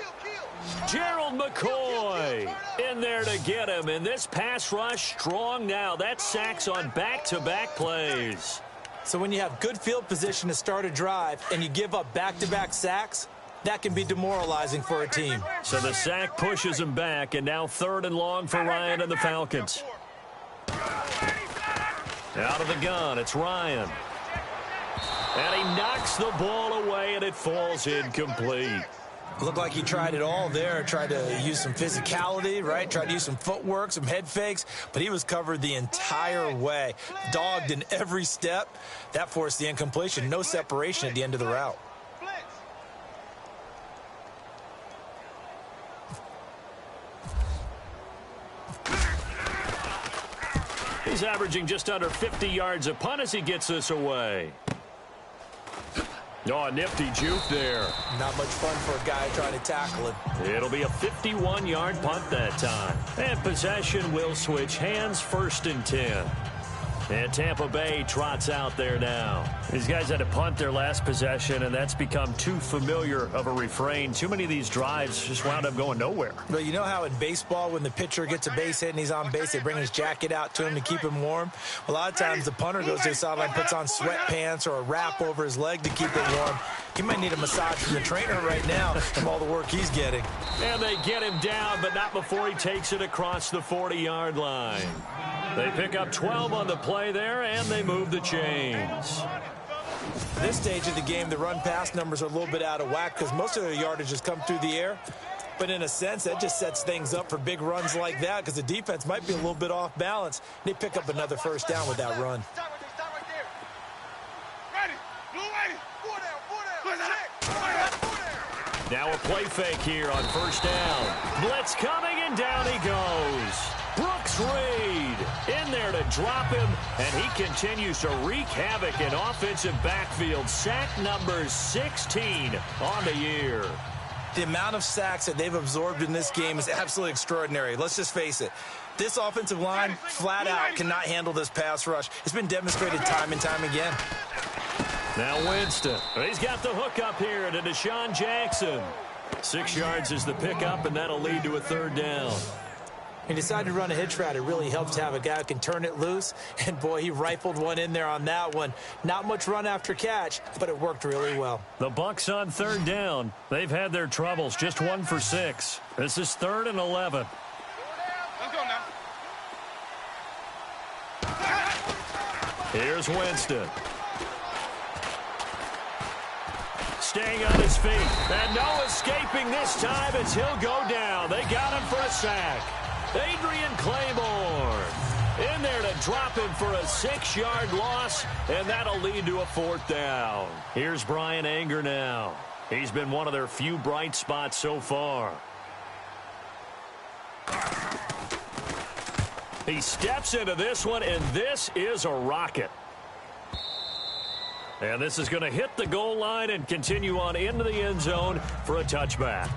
Gerald McCoy in there to get him. And this pass rush strong now. That's sacks on back-to-back plays. So when you have good field position to start a drive and you give up back-to-back sacks, that can be demoralizing for a team. So the sack pushes him back, and now 3rd and long for Ryan and the Falcons. Out of the gun, it's Ryan. And he knocks the ball away, and it falls incomplete. Looked like he tried it all there. Tried to use some physicality, right? Tried to use some footwork, some head fakes, but he was covered the entire way. Dogged in every step. That forced the incompletion. No separation at the end of the route. He's averaging just under 50 yards a punt as he gets this away. Oh, nifty juke there. Not much fun for a guy trying to tackle it. It'll be a 51-yard punt that time. And possession will switch hands, 1st and 10. And Tampa Bay trots out there now. These guys had to punt their last possession, and that's become too familiar of a refrain. Too many of these drives just wound up going nowhere. But you know how in baseball, when the pitcher gets a base hit and he's on base, they bring his jacket out to him to keep him warm? A lot of times the punter goes to the sideline, puts on sweatpants or a wrap over his leg to keep it warm. He might need a massage from the trainer right now from all the work he's getting. And they get him down, but not before he takes it across the 40-yard line. They pick up 12 on the play there, and they move the chains. This stage of the game, the run-pass numbers are a little bit out of whack because most of their yardage has come through the air. But in a sense, that just sets things up for big runs like that because the defense might be a little bit off balance. They pick up another 1st down with that run. Now a play fake here on 1st down. Blitz coming, and down he goes. Brooks Reed in there to drop him, and he continues to wreak havoc in offensive backfield. Sack number 16 on the year. The amount of sacks that they've absorbed in this game is absolutely extraordinary. Let's just face it. This offensive line, flat out, cannot handle this pass rush. It's been demonstrated time and time again. Now Winston. He's got the hook up here to Deshaun Jackson. 6 yards is the pickup, and that'll lead to a third down. He decided to run a hitch route. It really helps to have a guy who can turn it loose. And, boy, he rifled one in there on that one. Not much run after catch, but it worked really well. The Bucs on third down. They've had their troubles. Just 1 for 6. This is 3rd and 11. Let's go now. Here's Winston. Staying on his feet. And no escaping this time as he'll go down. They got him for a sack. Adrian Claiborne in there to drop him for a 6-yard loss, and that'll lead to a 4th down. Here's Brian Anger now. He's been one of their few bright spots so far. He steps into this one, and this is a rocket. And this is going to hit the goal line and continue on into the end zone for a touchback.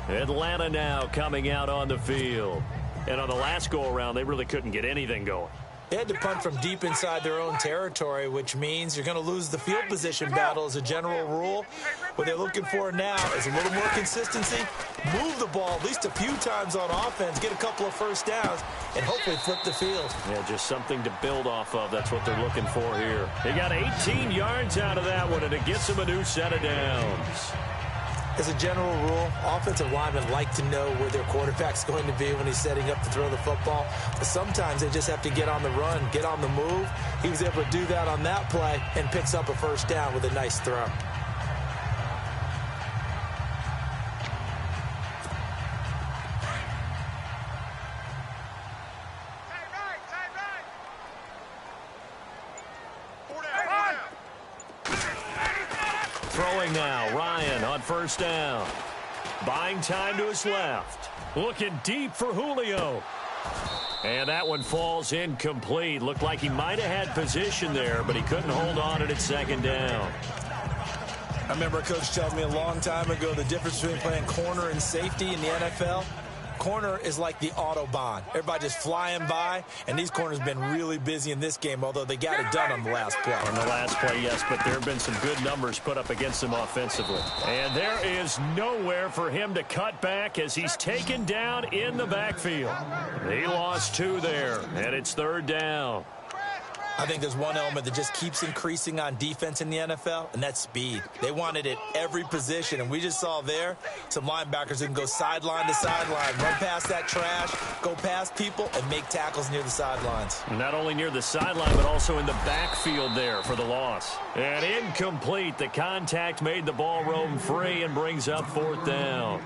Atlanta now coming out on the field. And on the last go-around, they really couldn't get anything going. They had to punt from deep inside their own territory, which means you're going to lose the field position battle as a general rule. What they're looking for now is a little more consistency, move the ball at least a few times on offense, get a couple of first downs, and hopefully flip the field. Yeah, just something to build off of. That's what they're looking for here. They got 18 yards out of that one, and it gets them a new set of downs. As a general rule, offensive linemen like to know where their quarterback's going to be when he's setting up to throw the football. But sometimes they just have to get on the run, get on the move. He was able to do that on that play and picks up a first down with a nice throw. Throwing now, Ryan on first down. Buying time to his left. Looking deep for Julio. And that one falls incomplete. Looked like he might have had position there, but he couldn't hold on at second down. I remember a coach telling me a long time ago the difference between playing corner and safety in the NFL. Corner is like the Autobahn. Everybody just flying by, and these corners have been really busy in this game, although they got it done on the last play. On the last play, yes, but there have been some good numbers put up against them offensively. And there is nowhere for him to cut back as he's taken down in the backfield. He lost 2 there, and it's 3rd down. I think there's one element that just keeps increasing on defense in the NFL, and that's speed. They want it at every position, and we just saw there some linebackers who can go sideline to sideline, run past that trash, go past people, and make tackles near the sidelines. Not only near the sideline, but also in the backfield there for the loss. And incomplete. The contact made the ball roam free and brings up 4th down.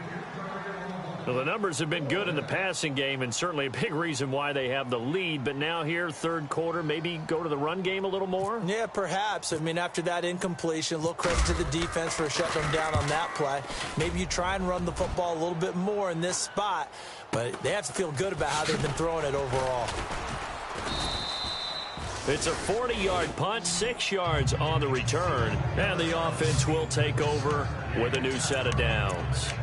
Well, the numbers have been good in the passing game, and certainly a big reason why they have the lead. But now here, third quarter, maybe go to the run game a little more? Yeah, perhaps. I mean, after that incompletion, a little credit to the defense for shutting them down on that play. Maybe you try and run the football a little bit more in this spot, but they have to feel good about how they've been throwing it overall. It's a 40-yard punt, 6 yards on the return, and the offense will take over with a new set of downs.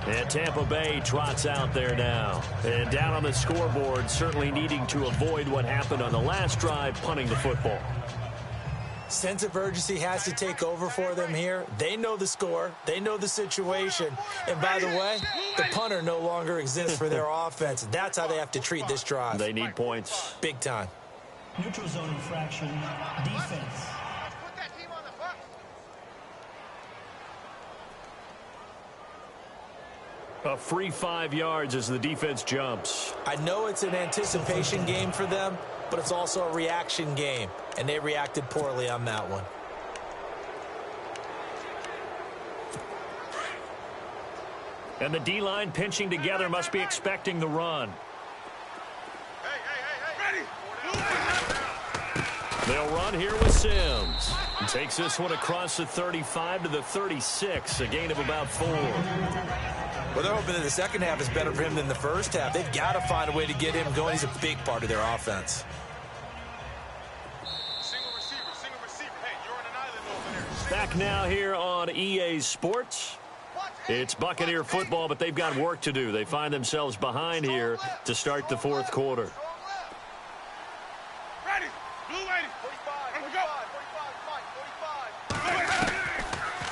And Tampa Bay trots out there now. And down on the scoreboard, certainly needing to avoid what happened on the last drive, punting the football. Sense of urgency has to take over for them here. They know the score. They know the situation. And by the way, the punter no longer exists for their offense. That's how they have to treat this drive. They need points. Big time. Neutral zone infraction, defense. Put that team on the bus. A free 5 yards as the defense jumps. I know it's an anticipation game for them, but it's also a reaction game, and they reacted poorly on that one. And the D-line pinching together must be expecting the run. Ready. They'll run here with Sims. And takes this one across the 35 to the 36, a gain of about 4. Well, they're hoping that the second half is better for him than the first half. They've got to find a way to get him going. He's a big part of their offense. Single receiver. Hey, you're on an island over there. Back now here on EA Sports. It's Buccaneer football, but they've got work to do. They find themselves behind here to start the fourth quarter. Ready. Blue ready. 45.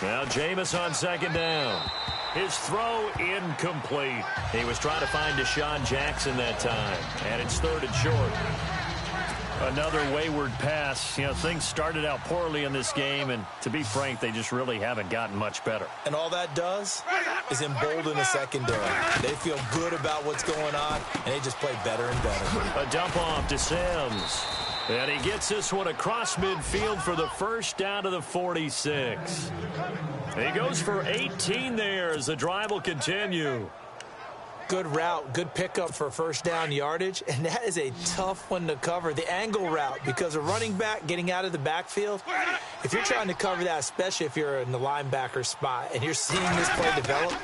Now Jameis on second down. His throw incomplete. He was trying to find Deshaun Jackson that time, and it's third and short. Another wayward pass. You know, things started out poorly in this game, and to be frank, they just really haven't gotten much better. And all that does is embolden the secondary. They feel good about what's going on, and they just play better and better. A dump off to Sims. And he gets this one across midfield for the first down to the 46. He goes for 18 there as the drive will continue. Good route, good pickup for first down yardage, and that is a tough one to cover. The angle route, because a running back getting out of the backfield, if you're trying to cover that, especially if you're in the linebacker spot and you're seeing this play develop,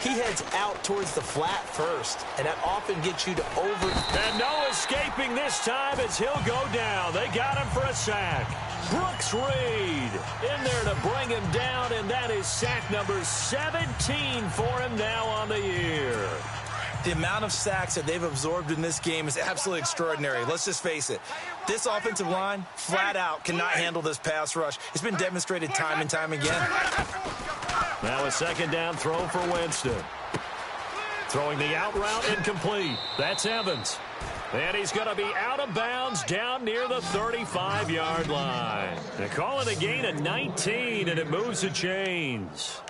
he heads out towards the flat first, and that often gets you to over. And no escaping this time as he'll go down. They got him for a sack. Brooks Reed in there to bring him down, and that is sack number 17 for him now on the year. The amount of sacks that they've absorbed in this game is absolutely extraordinary. Let's just face it. This offensive line, flat out, cannot handle this pass rush. It's been demonstrated time and time again. Now a second down throw for Winston. Throwing the out route incomplete. That's Evans. And he's going to be out of bounds down near the 35-yard line. They call it a gain of 19, and it moves the chains.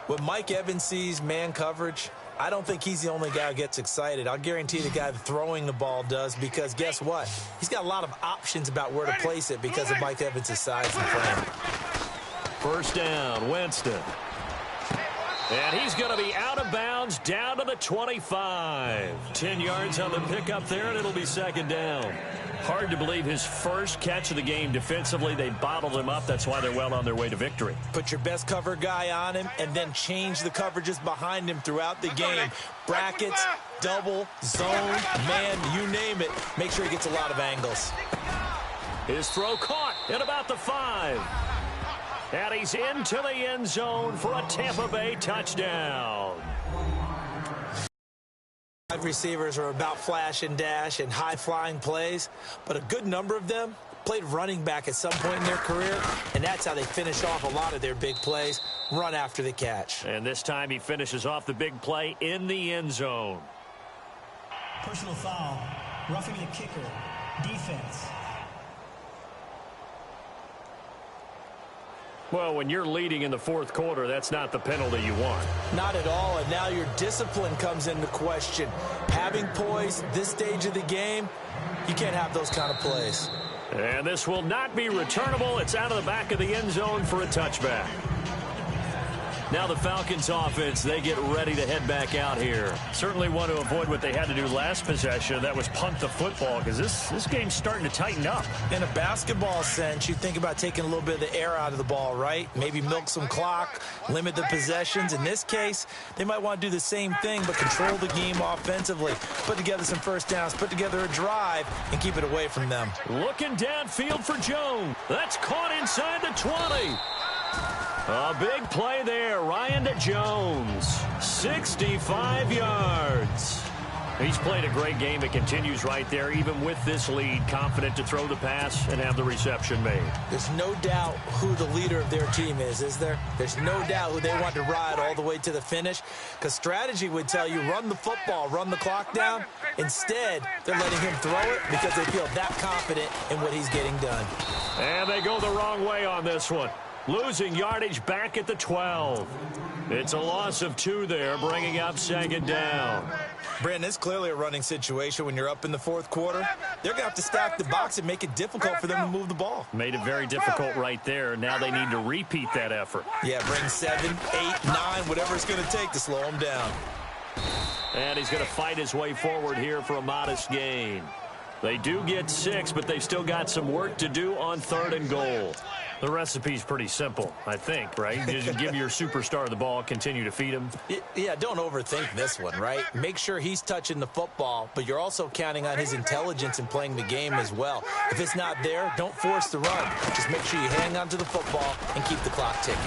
When Mike Evans sees man coverage, I don't think he's the only guy who gets excited. I'll guarantee the guy throwing the ball does, because guess what? He's got a lot of options about where to place it because of Mike Evans' size and frame. First down, Winston. And he's going to be out of bounds down to the 25. 10 yards on the pickup there, and it'll be second down. Hard to believe his first catch of the game defensively. They bottled him up. That's why they're well on their way to victory. Put your best cover guy on him and then change the coverages behind him throughout the game. Brackets, double, zone, man, you name it. Make sure he gets a lot of angles. His throw caught at about the 5. And he's into the end zone for a Tampa Bay touchdown. Wide receivers are about flash and dash and high-flying plays, but a good number of them played running back at some point in their career, and that's how they finish off a lot of their big plays, run after the catch. And this time he finishes off the big play in the end zone. Personal foul, roughing the kicker, defense. Well, when you're leading in the fourth quarter, that's not the penalty you want. Not at all, and now your discipline comes into question. Having poise this stage of the game, you can't have those kind of plays. And this will not be returnable. It's out of the back of the end zone for a touchback. Now the Falcons offense, they get ready to head back out here. Certainly want to avoid what they had to do last possession. That was punt the football, because this game's starting to tighten up. In a basketball sense, you think about taking a little bit of the air out of the ball, right? Maybe milk some clock, limit the possessions. In this case, they might want to do the same thing, but control the game offensively. Put together some first downs, put together a drive, and keep it away from them. Looking downfield for Jones. That's caught inside the 20. A big play there. Ryan to Jones. 65 yards. He's played a great game. It continues right there, even with this lead. Confident to throw the pass and have the reception made. There's no doubt who the leader of their team is there? There's no doubt who they want to ride all the way to the finish, because strategy would tell you run the football, run the clock down. Instead, they're letting him throw it because they feel that confident in what he's getting done. And they go the wrong way on this one. Losing yardage back at the 12. It's a loss of 2 there, bringing up second down. Brandon, it's clearly a running situation when you're up in the fourth quarter. They're going to have to stack the box and make it difficult for them to move the ball. Made it very difficult right there. Now they need to repeat that effort. Yeah, bring 7, 8, 9, whatever it's going to take to slow him down. And he's going to fight his way forward here for a modest gain. They do get 6, but they've still got some work to do on 3rd and goal. The recipe's pretty simple, I think, right? Just give your superstar the ball, continue to feed him. Yeah, don't overthink this one, right? Make sure he's touching the football, but you're also counting on his intelligence in playing the game as well. If it's not there, don't force the run. Just make sure you hang on to the football and keep the clock ticking.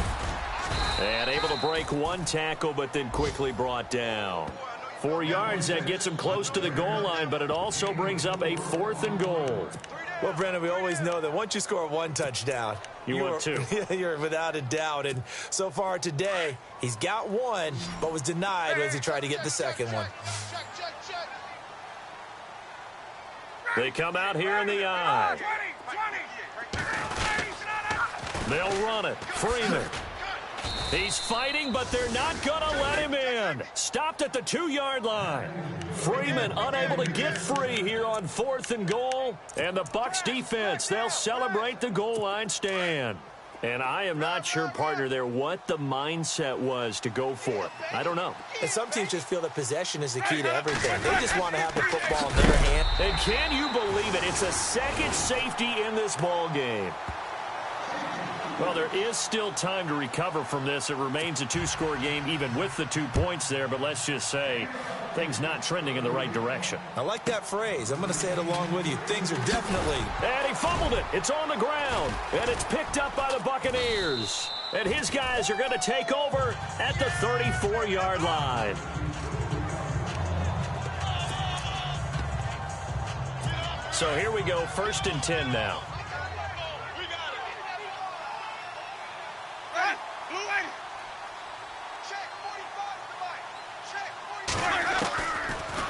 And able to break one tackle, but then quickly brought down. 4 yards, that gets him close to the goal line, but it also brings up a 4th and goal. Well, Brandon, we always know that once you score 1 touchdown, you want 2. You're without a doubt. And so far today, he's got 1, but was denied as he tried to get the second one. They come out here in the eye. They'll run it. Freeman. He's fighting, but they're not going to let him in. Stopped at the 2-yard line. Freeman unable to get free here on 4th and goal. And the Bucs defense, they'll celebrate the goal line stand. And I am not sure, partner, there what the mindset was to go for it. I don't know. And some teams just feel that possession is the key to everything. They just want to have the football in their hand. And can you believe it? It's a second safety in this ball game. Well, there is still time to recover from this. It remains a 2-score game even with the 2 points there, but let's just say things not trending in the right direction. I like that phrase. I'm going to say it along with you. Things are definitely... And he fumbled it. It's on the ground, and it's picked up by the Buccaneers. And his guys are going to take over at the 34-yard line. So here we go, 1st and 10 now.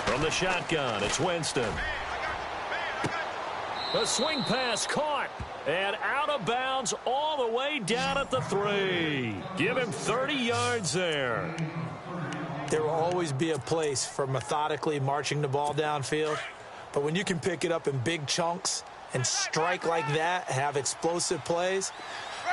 From the shotgun, it's Winston. A swing pass caught and out of bounds all the way down at the 3. Give him 30 yards there. There will always be a place for methodically marching the ball downfield, but when you can pick it up in big chunks and strike like that, have explosive plays,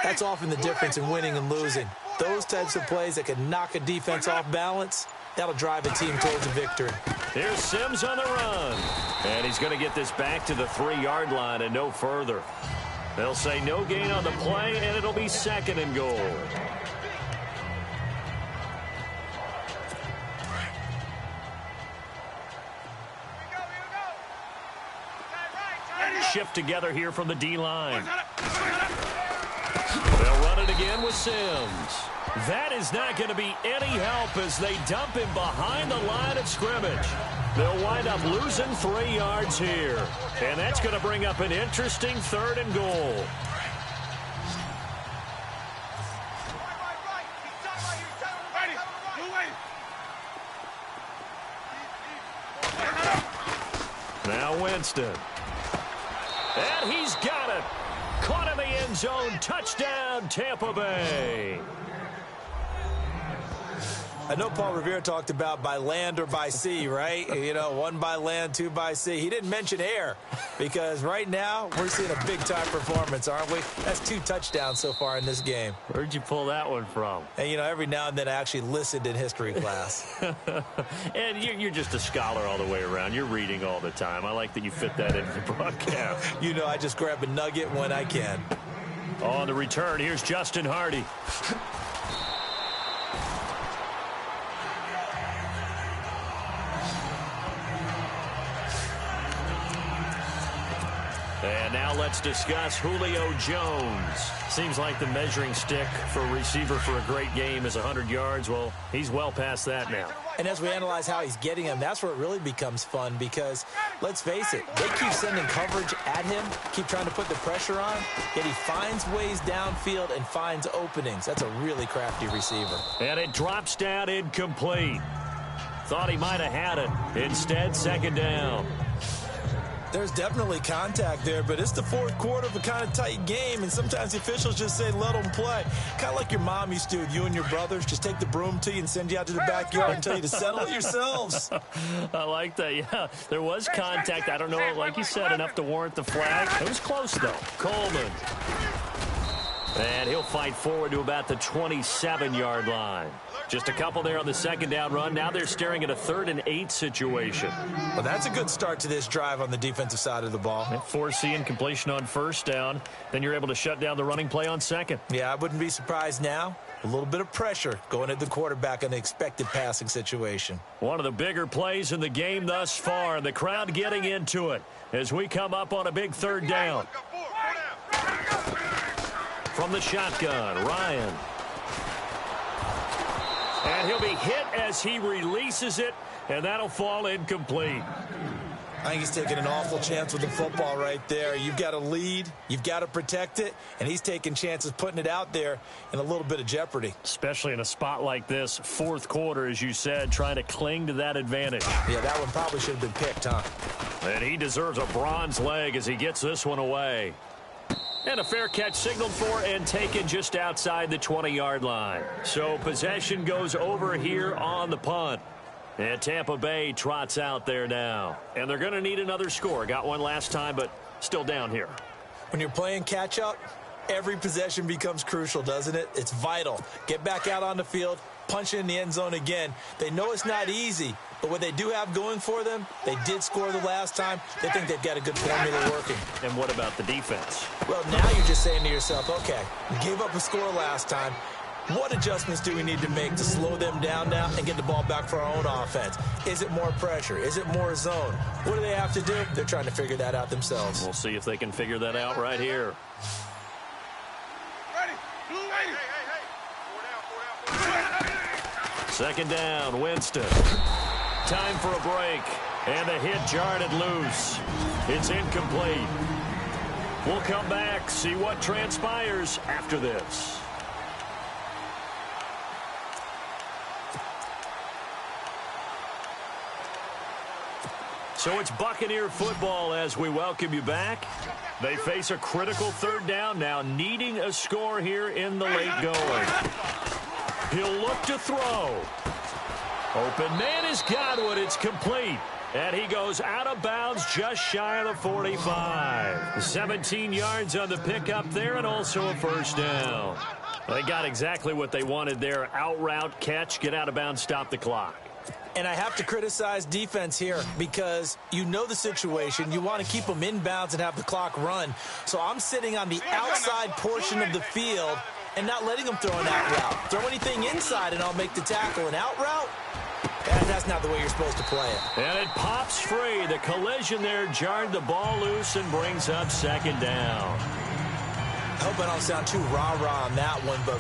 that's often the difference in winning and losing. Those types of plays that can knock a defense off balance, that'll drive a team towards a victory. Here's Sims on the run. And he's going to get this back to the 3-yard line and no further. They'll say no gain on the play, and it'll be 2nd and goal. Shift together here from the D-line. They'll run it again with Sims. That is not going to be any help as they dump him behind the line of scrimmage. They'll wind up losing 3 yards here. And that's going to bring up an interesting 3rd and goal. Now Winston. And he's got it. Caught in the end zone. Touchdown, Tampa Bay. I know Paul Revere talked about by land or by sea, right? You know, 1 by land, 2 by sea. He didn't mention air because right now we're seeing a big-time performance, aren't we? That's 2 touchdowns so far in this game. Where'd you pull that one from? And, you know, every now and then I actually listened in history class. And you're just a scholar all the way around. You're reading all the time. I like that you fit that into the broadcast. You know, I just grab a nugget when I can. On the return, here's Justin Hardy. And now let's discuss Julio Jones. Seems like the measuring stick for a receiver for a great game is 100 yards. Well, he's well past that now. And as we analyze how he's getting them, that's where it really becomes fun because, let's face it, they keep sending coverage at him, keep trying to put the pressure on, yet he finds ways downfield and finds openings. That's a really crafty receiver. And it drops down incomplete. Thought he might have had it. Instead, 2nd down. There's definitely contact there, but it's the 4th quarter of a kind of tight game, and sometimes the officials just say, let them play. Kind of like your mom used to with you and your brothers. Just take the broom to you and send you out to the backyard and tell you to settle it yourselves. I like that, yeah. There was contact. I don't know, like you said, enough to warrant the flag. It was close, though. Coleman. And he'll fight forward to about the 27-yard line. Just a couple there on the 2nd down run. Now they're staring at a 3rd and 8 situation. Well, that's a good start to this drive on the defensive side of the ball. Forcing completion on 1st down. Then you're able to shut down the running play on 2nd. Yeah, I wouldn't be surprised now. A little bit of pressure going at the quarterback in the expected passing situation. One of the bigger plays in the game thus far, and the crowd getting into it as we come up on a big 3rd down. From the shotgun, Ryan. And he'll be hit as he releases it, and that'll fall incomplete. I think he's taking an awful chance with the football right there. You've got to lead, you've got to protect it, and he's taking chances putting it out there in a little bit of jeopardy. Especially in a spot like this, fourth quarter, as you said, trying to cling to that advantage. Yeah, that one probably should have been picked, huh? And he deserves a bronze leg as he gets this one away. And a fair catch signaled for and taken just outside the 20-yard line. So possession goes over here on the punt. And Tampa Bay trots out there now. And they're going to need another score. Got one last time, but still down here. When you're playing catch-up, every possession becomes crucial, doesn't it? It's vital. Get back out on the field, punch it in the end zone again. They know it's not easy, but what they do have going for them, they did score the last time. They think they've got a good formula working. And what about the defense? Well, now you're just saying to yourself, okay, we gave up a score last time. What adjustments do we need to make to slow them down now and get the ball back for our own offense? Is it more pressure? Is it more zone? What do they have to do? They're trying to figure that out themselves. We'll see if they can figure that out right here. Second down, Winston. Time for a break. And the hit jarred it loose. It's incomplete. We'll come back, see what transpires after this. So it's Buccaneer football as we welcome you back. They face a critical third down now, needing a score here in the late going. He'll look to throw. Open man has got one. It's complete. And he goes out of bounds just shy of the 45. 17 yards on the pickup there and also a first down. They got exactly what they wanted there. Out route, catch, get out of bounds, stop the clock. And I have to criticize defense here because you know the situation. You want to keep them inbounds and have the clock run. So I'm sitting on the outside portion of the field and not letting them throw an out route. Throw anything inside and I'll make the tackle. An out route? That's not the way you're supposed to play it. And it pops free. The collision there jarred the ball loose and brings up second down. I hope I don't sound too rah-rah on that one, but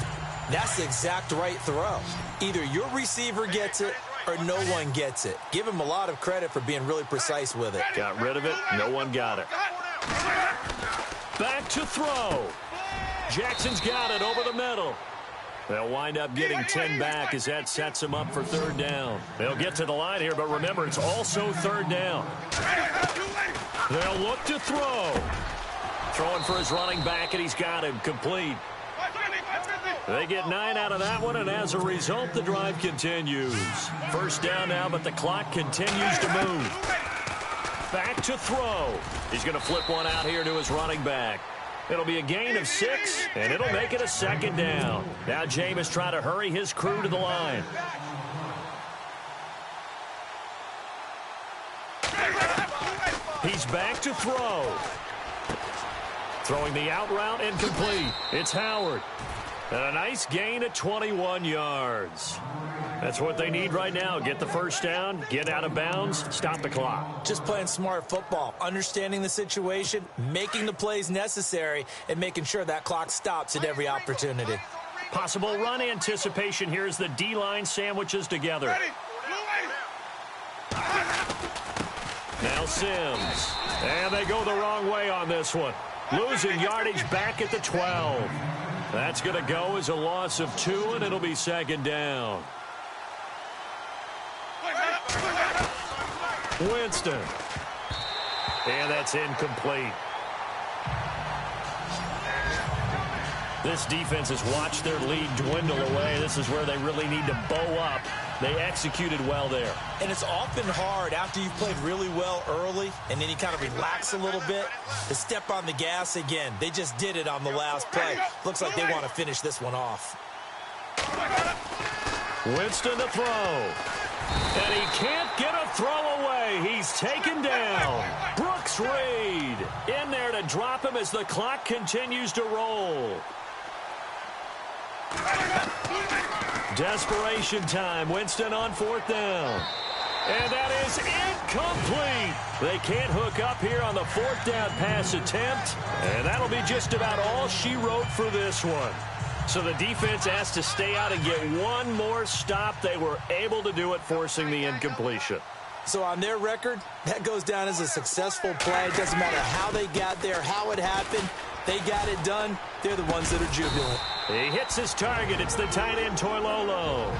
that's the exact right throw. Either your receiver gets it or no one gets it. Give him a lot of credit for being really precise with it. Got rid of it. No one got it. Back to throw. Jackson's got it over the middle. They'll wind up getting 10 back as that sets them up for third down. They'll get to the line here, but remember, it's also third down. They'll look to throw. Throwing for his running back, and he's got him complete. They get 9 out of that one, and as a result, the drive continues. First down now, but the clock continues to move. Back to throw. He's going to flip one out here to his running back. It'll be a gain of 6, and it'll make it a second down. Now Jameis trying to hurry his crew to the line. He's back to throw. Throwing the out route and complete. It's Howard. And a nice gain at 21 yards. That's what they need right now. Get the first down, get out of bounds, stop the clock. Just playing smart football, understanding the situation, making the plays necessary, and making sure that clock stops at every opportunity. Possible run anticipation here as the D-line sandwiches together. Now Sims. And they go the wrong way on this one. Losing yardage back at the 12. That's going to go as a loss of 2, and it'll be second down. Winston. And that's incomplete. This defense has watched their lead dwindle away. This is where they really need to bow up. They executed well there. And it's often hard after you've played really well early and then you kind of relax a little bit to step on the gas again. They just did it on the last play. Looks like they want to finish this one off. Winston to throw. And he can't get a throw away. He's taken down. Brooks Reed in there to drop him as the clock continues to roll. Desperation time. Winston on fourth down. And that is incomplete. They can't hook up here on the fourth down pass attempt. And that'll be just about all she wrote for this one. So the defense asked to stay out and get one more stop. They were able to do it, forcing the incompletion. So on their record, that goes down as a successful play. It doesn't matter how they got there, how it happened. They got it done. They're the ones that are jubilant. He hits his target. It's the tight end, Toilolo.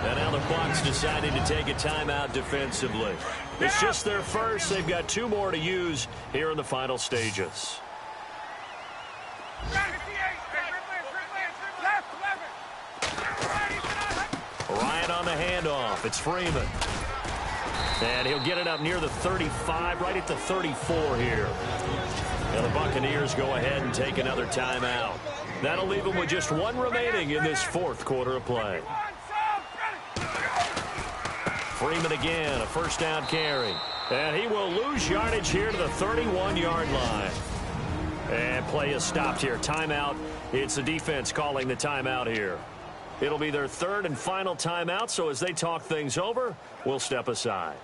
And now the Bucs deciding to take a timeout defensively. It's just their first. They've got 2 more to use here in the final stages. Ryan on the handoff. It's Freeman. And he'll get it up near the 35, right at the 34 here. And the Buccaneers go ahead and take another timeout. That'll leave them with just 1 remaining in this 4th quarter of play. Freeman again, a first down carry. And he will lose yardage here to the 31-yard line. And play is stopped here. Timeout. It's the defense calling the timeout here. It'll be their 3rd and final timeout, so as they talk things over, we'll step aside.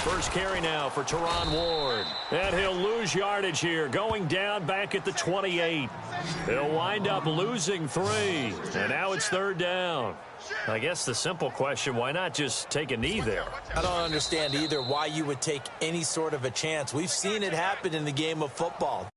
First carry now for Teron Ward. And he'll lose yardage here, going down back at the 28. He'll wind up losing 3. And now it's 3rd down. I guess the simple question, why not just take a knee there? I don't understand either why you would take any sort of a chance. We've seen it happen in the game of football.